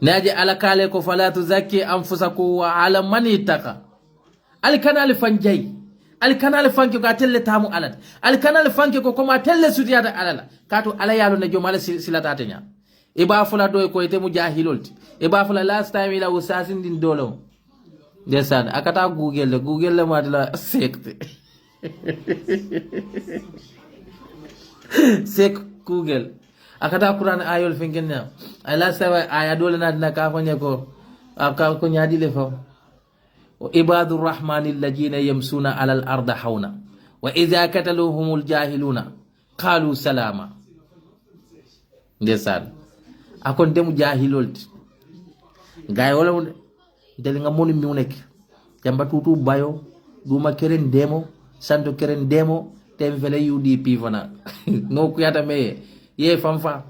naji ala kale ko fala tuzakki anfusakum wa ala man ittaqa al kanal fanjay al kanal fanke ko telle tamu alat al kanal fanke ko koma telle sudiyata alala kato ala yalo ne jomala silata tanya e ba fula do ko ite mujahilolti e ba fula last time ila usasin din dolo desan akata google le madla sekte sek google akata quran ayol fingenna ala sawa aya dole na dina ka fanya ko aka ko nyadi le fa wa ibadur rahmanil ladina yamsuna ala al ardi hauna wa idha kataluhumul jahiluna qalu salama ndesan akon demu jahilolti gay wala del nga moni mi nek jamba tutu bayo duma keren demo santo keren demo tem vele UDP fana no kuyata me ye famfa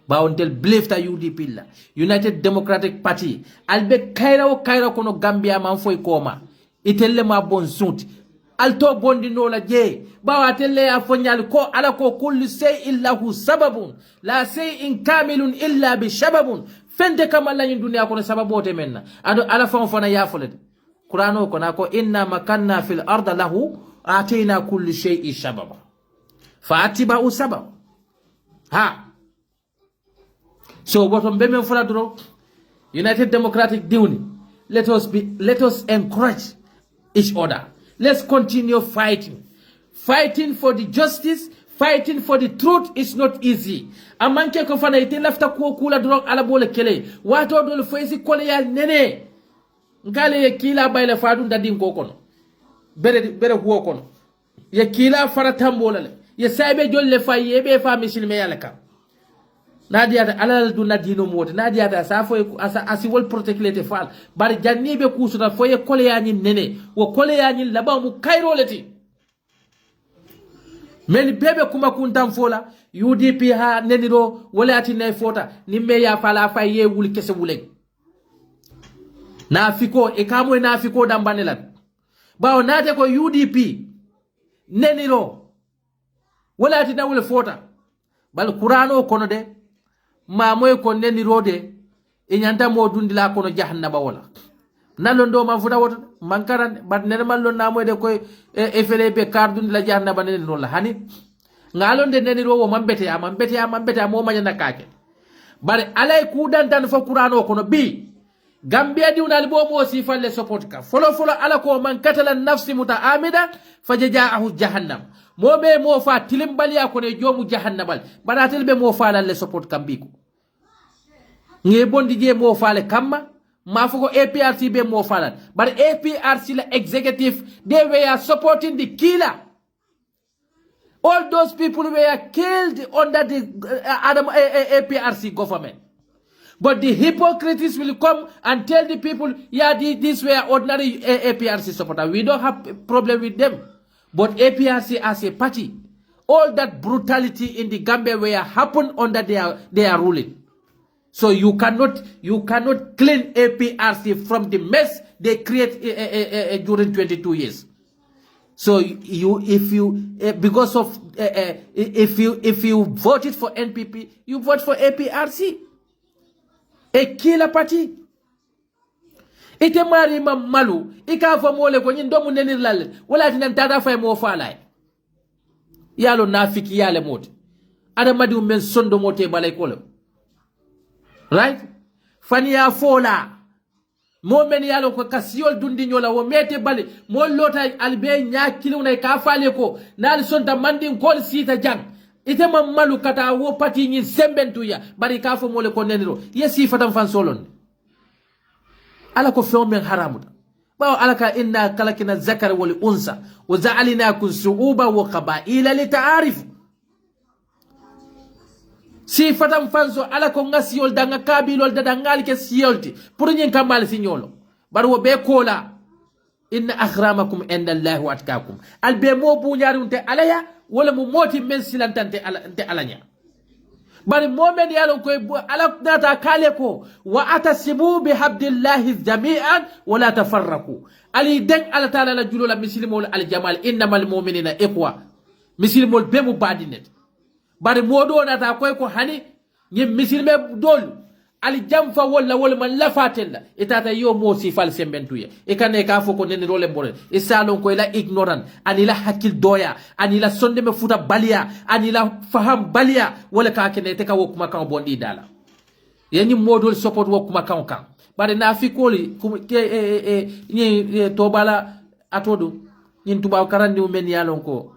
bawontel blefta UDP la United Democratic Party albe kaira kono Gambia man foy koma itelle ma bon sunti alto bondi no la je bawa telle ya fonyal ko ala ko kullu shay'in lahu sababun la shay'in kamilun illa bi shababun fende kama la dunya ko sababote menna ado ala fana ya folede Qur'ano ko na ko inna makanna fil ardi lahu atina kulli shay'in shababa fa'atiba'u sabab ha so bottom be men fula dro United Democratic Diuni let us encourage each other. Let's continue fighting for the justice, fighting for the truth is not easy. Amanke ko fana ite lafta ko kula dro ala bole kele wato dole foisi kole ya nene ngale ye kila bayla fadu ndadi kono bere huo kono ye kila fara tambolale ye saybe jolle fa yebe fa misilme yalaka nadiata alal du nadino mota nadiata sa fo asi wol proteklete fal bar jannibe kusuta fo ye kole yani nene wo kole yani laba mu kairoleti men bebe kuma kuntam fola UDP ha neniro wala ati nay fota nimme ya fala fa ye wul kese wulen nafiko e kamo nafiko dambanelat bawo nate ko UDP neniro wala ati nawul fota bal Qur'ano kono de ma moy ko neniro de inyanta mo dundila kono jahannaba wala nalon do man futa woto mankaran bat nermal lon namo de koy e fele be kar dundila jahannaba nen non la hani ngalon de neni wo mambete ya mo manya kake bare alay kudan tan fo qur'ano kono bi gambia di unal bo mo si falle support ka folo ala ko man katala nafsi mutaamida fajajaahu jahannam mo be mo fa tilimbali ko ne jomu jahannabal baratel be mo fa lalle support kam biko nge bondi je mo faale kamma ma fuko APRC be mo falan but APRC la executive they were supporting the killer. All those people were killed under the APRC government. But the hypocrites will come and tell the people, yeah, these were ordinary APRC supporters. We don't have a problem with them. But APRC as a party, all that brutality in the Gambia were happened under their ruling. So you cannot clean APRC from the mess they create during 22 years. So if you voted for NPP, you vote for APRC, a killer party. Ite mari malu ika fa mole ko nyin domu nenir lalle wala tinan tada fay mo falay yalo nafiki yale mot ada madi men sondo mote balay ko right faniya fola mo men yalo ko kasiyol dundi nyola wo mete bali mo lota albe nya kiluna ka fale ko nal sonta mandin kol sita jang ite malu kata wo pati nyin sembentu ya bari ka fa mole ko neniro yesi fatam fan solon ala ko few men haramuta bawo alaka inna kalakina zakara wal unsa wa ja'alnakum shu'uba wa qaba'ila lita'arifu si fatam fanso ala ko ngasiyol danga kabilol da dangal ke siyolti pour nyen kamal signolo barwo be kola inna akramakum indallahi wa atqakum albe mo buñari unte alaya wala mo moti men silantante alanya bari momen yalon koy ala data kale ko wa atasibu bihabdillahi jami'an wala tafarraqu ali den ala taala la julula muslimul al jamal innamal mu'minina ikhwa muslimul be mu badinet bari modo nata koy ko hani ñi muslime dol ali jamfa wala man lafatella itata yo mo si fal sembentuye e kane ka foko nen role mbore e salon ko la ignorant anila hakil doya anila sonde me futa balia anila faham balia wala ka kene te ka wokuma kan bondi dala yani modol support wokuma kan bare na fi koli ni to bala atodo nyin tuba karandi men yalon ko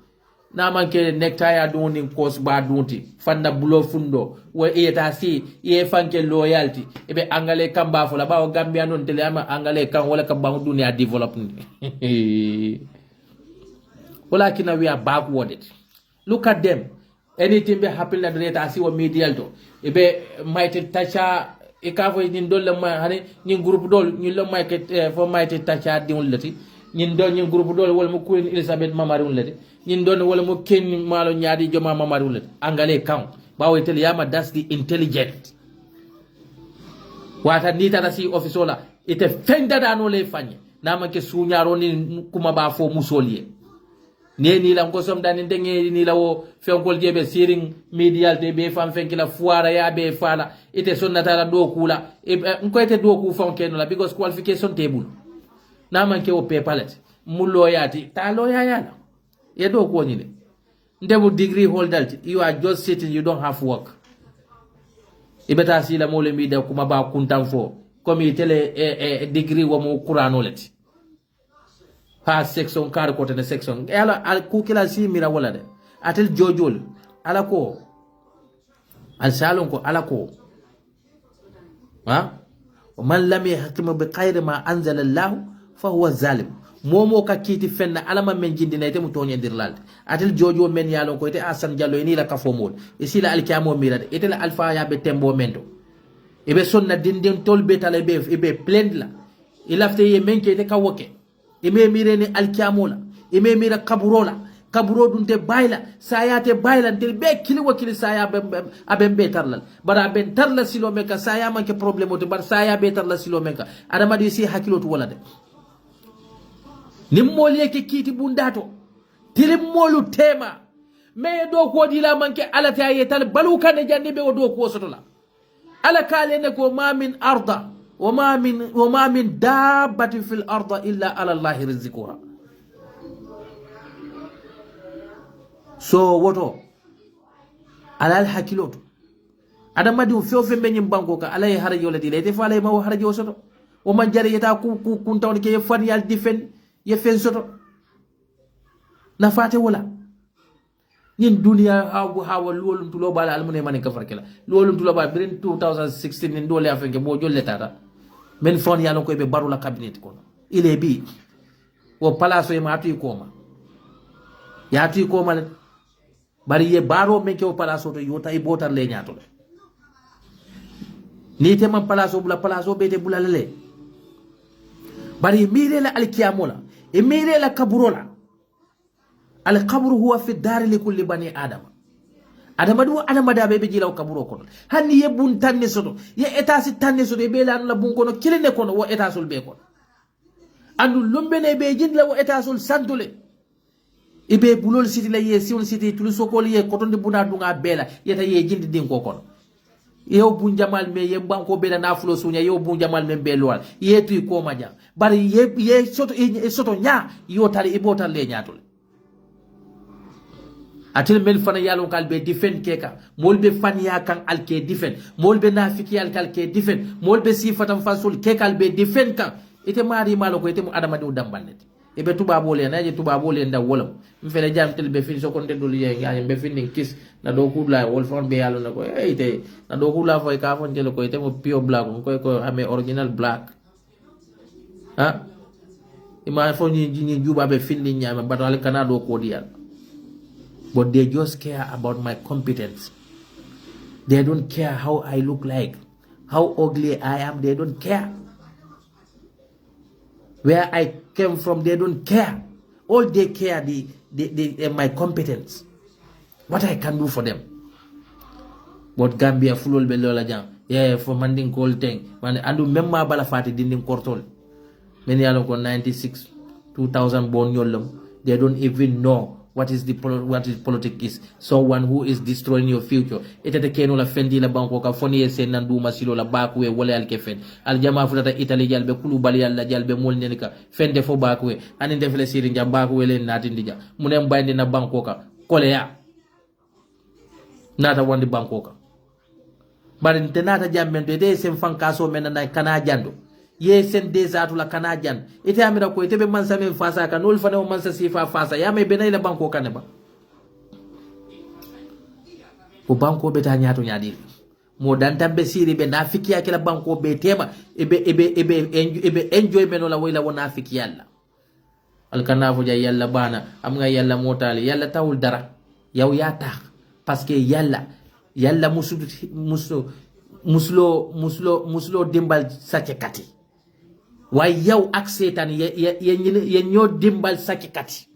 na manke nektaya doni kos ba dunti fanda bulo fundo wa eta si ye fanke loyalty ebe angale kamba fola ba Gambia non tele ama angale kan wala kamba dunia development wala kina we are backwarded. Look at them, anything be happen la reta si wa media to ebe mighty tacha e ka fo ni dolle ma hani ni groupe dol ni lo mighty fo mighty tacha di wulati ñin do ñin groupe dol wala mo Queen Elizabeth mamari wulati ñin don wala mo ken malo ñaadi joma mamari wulati angale kan bawo tel yama that's the intelligent wata ni tata si office ite fenda da no le fanye na manke suñaro ni kuma ba fo musoliye ne ni la ko som dani ndenge ni la wo fenkol jebe siring medial de be fam fenkila fuara ya be fala ite sonnata la do kula ko ite do ku fonkeno la because qualification table na manke o paperlet mu loyati ta loya yala ye do ko ni ndebu degree holder you are just sitting, you don't have work ibeta sila mole mi da kuma ba kuntan fo comme tele degree wo mo qur'ano leti ha section kar ko tene section ala al ku kila si mira wala de atel jojol ala ko al salon ko ala ko ha man lam yahkum bi khayri ma anzala Allah fa huwa zalim momo ka kiti fenna alama men jindina ite mutonye dirlal atel jojo men yalon ko ite Asan Jallow ni la kafomol isila alkiamo mirade ite la alfa ya be tembo mendo ibe sonna dindin tolbe talabe ibe plendla ilafte ye menke ite kawoke ime mire ni alkiamo la ime mira kaburola kaburo dunte bayla sayate bayla del be kili wakili saya abembe tarlal bara ben tarla silo meka saya manke problème to bar saya be tarla silo meka adama di si hakilotu wala de nimmol yeke kiti bundato tilimmolu tema me do ko dila manke alata yetal balu kan jande be do ko sotola ala kalene ko ma min arda وما من دابة في الأرض إلا على الله رزقها. So woto alal hakiloto adama di feo fe menyim banko ka alay harajo lati lete fa alay ma harajo soto o man jare yeta ku kuntaw ke fan yal difen ye fen soto na fate wala nin dunia hawa lolum tulo bala almune manen ka farkela lolum tulo ba birin 2016 nin dole afenke mo jolle tata men fon yalon ko be barula cabinet kono ile bi wo palaso e matu koma yatu koma bari ye baro men ke o palaso to yota e botar le nyato ni te man palaso be te bula lele bari mire la alkiyamola e mire la kaburola al qabru huwa fi dar li kulli bani adam du adama da be jilaw kaburo kono hanni yebun tanne soto ye etasi tanne soto be la la bun kono kilene kono wo etasul be kono andu lombene be jindla wo etasul santule ibe bulol siti la ye siwon siti tulu sokol ye kotonde buna dunga bela yeta ye jindi din ko kono yow bun jamal me ye banko be la nafulo sunya yow bun jamal me be lwal ye tu ko maja bari ye soto nya yo tali ibotal le nyatul atil men fana yalon kal be difen keka mol be fan ya kan alke difen mol be nafiki alkal ke difen mol be sifatam fasul kekal be difen kan ite mari malo ko ite mu adama do dambalnet e be tuba bole na je tuba bole nda wolam mi fele jam tel be fin so kon tedul ye ngani be fin kis na do kudla wol fon be yalon ko ite na do kudla fo ka fon tel ko ite mo pure black ko ame original black ha ima fo ni juba be fin ni nyama batale kanado ko dial. But they just care about my competence. They don't care how I look like, how ugly I am. They don't care. Where I came from, they don't care. All they care my competence. What I can do for them. But Gambia fulol be lola jam. Yeah, for manding call thing. Man, andu memma bala fati dinding kortol. Many along 96, 2000 born yolum. They don't even know what is politics is. Someone who is destroying your future. Itete keno la fendi la banko ka foni ese nandu masilo la bakwe wala alke fen. Al jama fulata Italy jalbe kulu bali alla jalbe mol nenika fende fo bakwe anin defle siri njam bakwe le natindi ja munem bayndi na banko ka kole ya nata wandi banko ka bari tenata jammente de sem fankaso menana kana jando ye sen desatu la kanajan ite amira ko ite be mansa men fasa ka nol fane o mansa sifa fasa ya me benay la banko kaneba o banko be ta nyaato nyaadi mo dan tambe siri be nafiki akela banko be tema ebe enjoy meno la wayla wona nafiki yalla al kanafo ja yalla bana am nga yalla motali yalla tawul dara yaw ya tax parce que yalla muslo dimbal sacce kati way yow ak setan ye ñoo dimbal sacce kati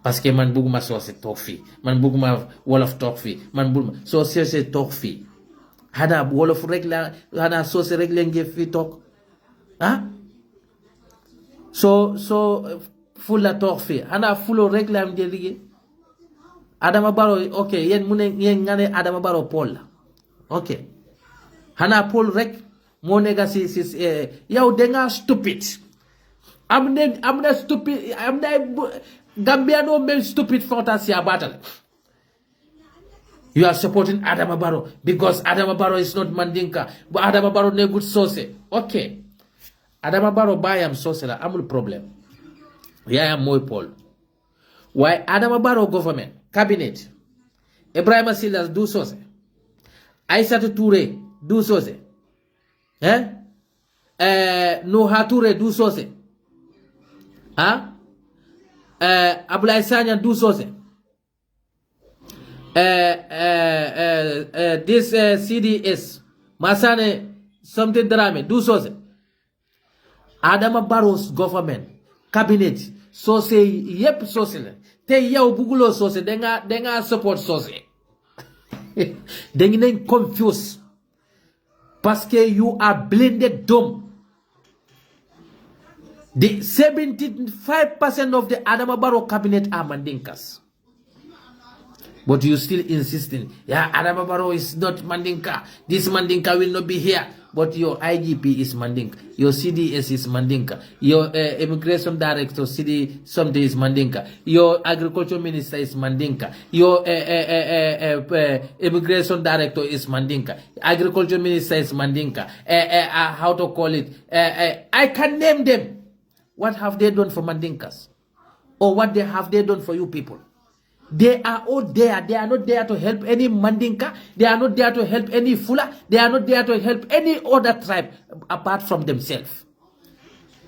parce que man buguma sosé tok fi man buguma wolof tok fi man buguma sosé tok fi hada wolof rek la hada sosé rek la nge fi tok ah so fulla tok fi hada fulo rek la am de ligue Adama Barrow okay yen mune yen ngane Adama Barrow Paul la okay hana Paul rek mo nega si yow denga stupid amna stupid amna Gambia no men stupid fantasy battle. You are supporting Adama Barrow because Adama Barrow is not Mandinka but Adama Barrow ne good source. Okay, Adama Barrow bayam source la amul problem. Yeah, moy Paul. Why Adama Barrow government cabinet Ibrahima Silas do source. Aïssatou Touré do source. Noha Touré do source. Abdoulaye Sagna do source. This CDS Masane something Dramé do source. Adama Barrow's government cabinet source yep source te yow bugulo source denga support source. Then confused parce que you are blended dumb. The 75% of the Adama Barrow cabinet are Mandinkas. But you still insisting, yeah, Adama Barrow is not Mandinka. This Mandinka will not be here. But your IGP is Mandinka. Your CDS is Mandinka. Your immigration director, CD something is Mandinka. Your agriculture minister is Mandinka. Your immigration director is Mandinka. Agriculture minister is Mandinka. How to call it? I can name them. What have they done for Mandinkas? Or what have they done for you people? They are all there. They are not there to help any Mandinka. They are not there to help any Fula. They are not there to help any other tribe apart from themselves.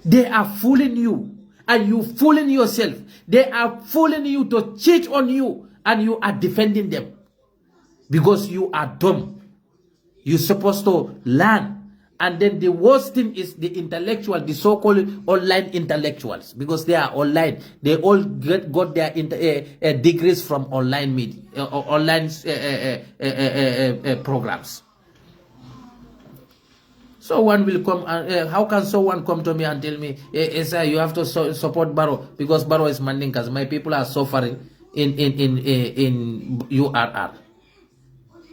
They are fooling you. And you fooling yourself. They are fooling you to cheat on you. And you are defending them. Because you are dumb. You're supposed to learn. And then the worst thing is the intellectual, the so-called online intellectuals, because they are online. They all got their degrees from online media, online programs. So one will come, how can someone come to me and tell me, sir, you have to support Barrow because Barrow is Mandinkas. My people are suffering in URR.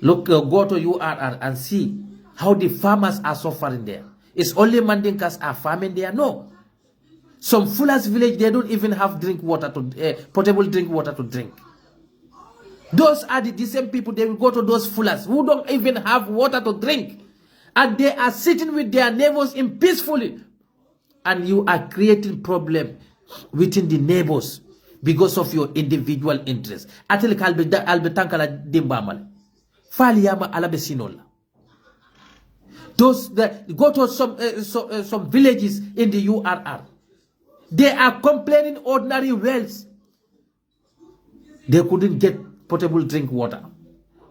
Look, go to URR and see how the farmers are suffering there. It's only Mandinkas are farming there? No. Some Fulas village, they don't even have drink water to potable drink water to drink. Those are the same people, they will go to those Fulas who don't even have water to drink. And they are sitting with their neighbors in peacefully. And you are creating problem within the neighbors because of your individual interest. Atel albetankala dimbamal. Faliyama alabesinola. Those that go to some villages in the URR, they are complaining ordinary wells. They couldn't get potable drink water.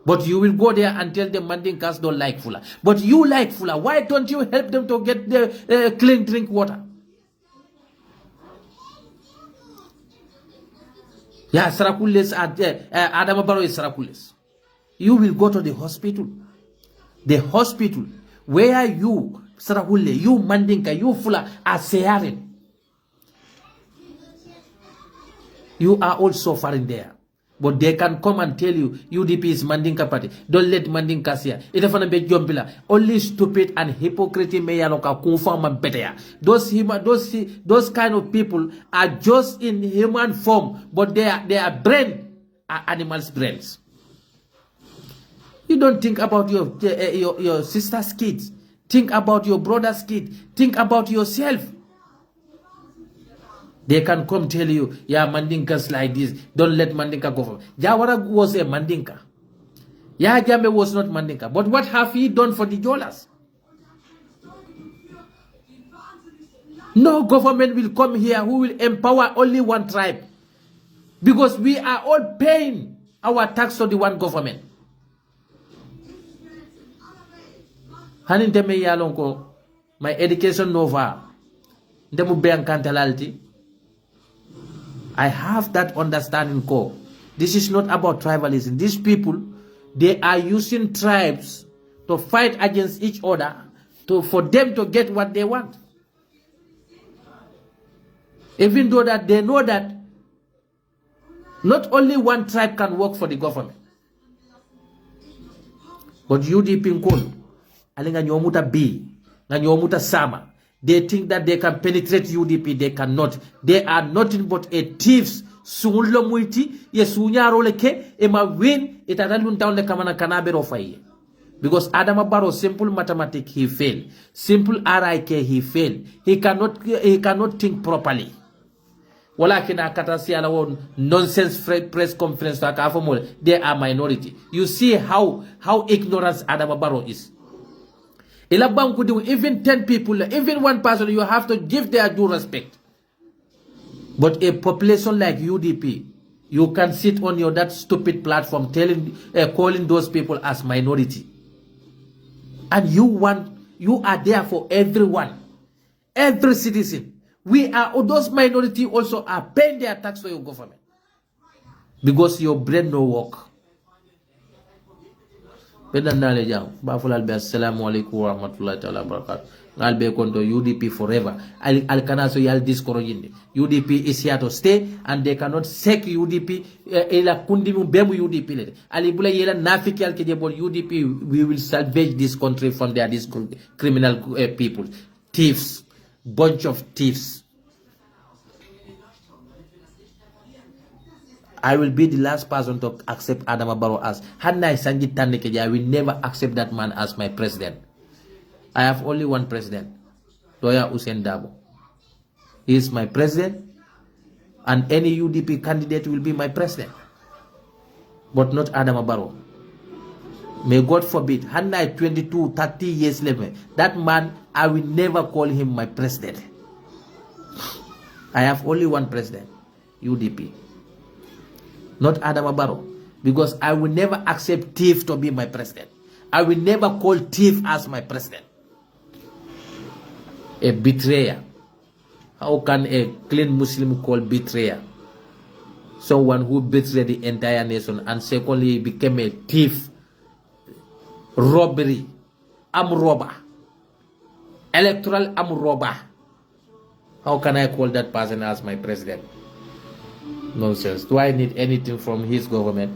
But you will go there and tell them Mandinkas don't like Fula. But you like Fula. Why don't you help them to get the clean drink water? Yeah, Sarakules, Adama Barrow is Sarakules. You will go to the hospital. The hospital where you, Sarahule, you Mandinka, you Fula are sharing. You are all suffering there. But they can come and tell you, UDP is Mandinka party. Don't let Mandinkas here. Itafana be jompila. Only stupid and hypocrite meyaloka confirm and better. Those kind of people are just in human form, but their brain are animals' brains. You don't think about your sister's kids. Think about your brother's kids. Think about yourself. They can come tell you, yeah, Mandinkas like this. Don't let Mandinka go for. Jawara was a Mandinka. Yeah, Jambe was not Mandinka. But what have he done for the Jolas? No government will come here who will empower only one tribe. Because we are all paying our tax to the one government. Haninteme yalonko, my education nova. Ndemu beankantalalti. I have that understanding ko. This is not about tribalism. These people, they are using tribes to fight against each other for them to get what they want. Even though that they know that not only one tribe can work for the government. But UDP Nkolo, alinga nyomuta B, na nyomuta Sama. They think that they can penetrate UDP. They cannot. They are nothing but a thieves. Sungulo muiti ye sunya roleke ema win itatandun town le kamana kanabe rofaye. Because Adama Barrow simple mathematics he failed. Simple RIK he failed. He cannot think properly. Wala kina katasi ala won nonsense press conference to akafomole. They are minority. You see how ignorant Adama Barrow is. Even 10 people, even one person, you have to give their due respect. But a population like UDP, you can sit on that stupid platform calling those people as minority. And you are there for everyone, every citizen. Those minority also are paying their tax for your government. Because your brain no work. Assalamu alaikum wa rahmatullahi wa barakatuh. I'll be konto UDP forever. I'll kana so yal discouraging. UDP is here to stay and they cannot sek UDP ila kundi mu bemu UDP le. Ali bula yela nafiki al kejebol UDP, we will salvage this country from their these criminal people. Thieves. Bunch of thieves. I will be the last person to accept Adama Barrow as Hanna Sanjit Tandekeja. I will never accept that man as my president. I have only one president, Lawyer Hussein Dabo. He is my president, and any UDP candidate will be my president, but not Adama Barrow. May God forbid, Hanna 22, 30 years later, that man, I will never call him my president. I have only one president, UDP. Not Adama Barrow, because I will never accept thief to be my president. I will never call thief as my president. A betrayer. How can a clean Muslim call betrayer? Someone who betrayed the entire nation and secondly became a thief, robbery, arm robber, electoral arm robber. How can I call that person as my president? Nonsense. Do I need anything from his government?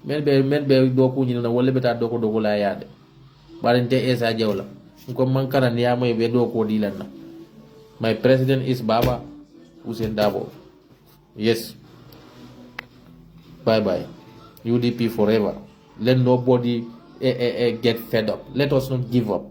Men be do ko nyina wala beta do ko la yaade barante esa jawla ko man kana niya moy be do ko dilanna. My president is Baba Hussein Dabo. Yes. Bye bye. UDP forever. Let nobody get fed up. Let us not give up.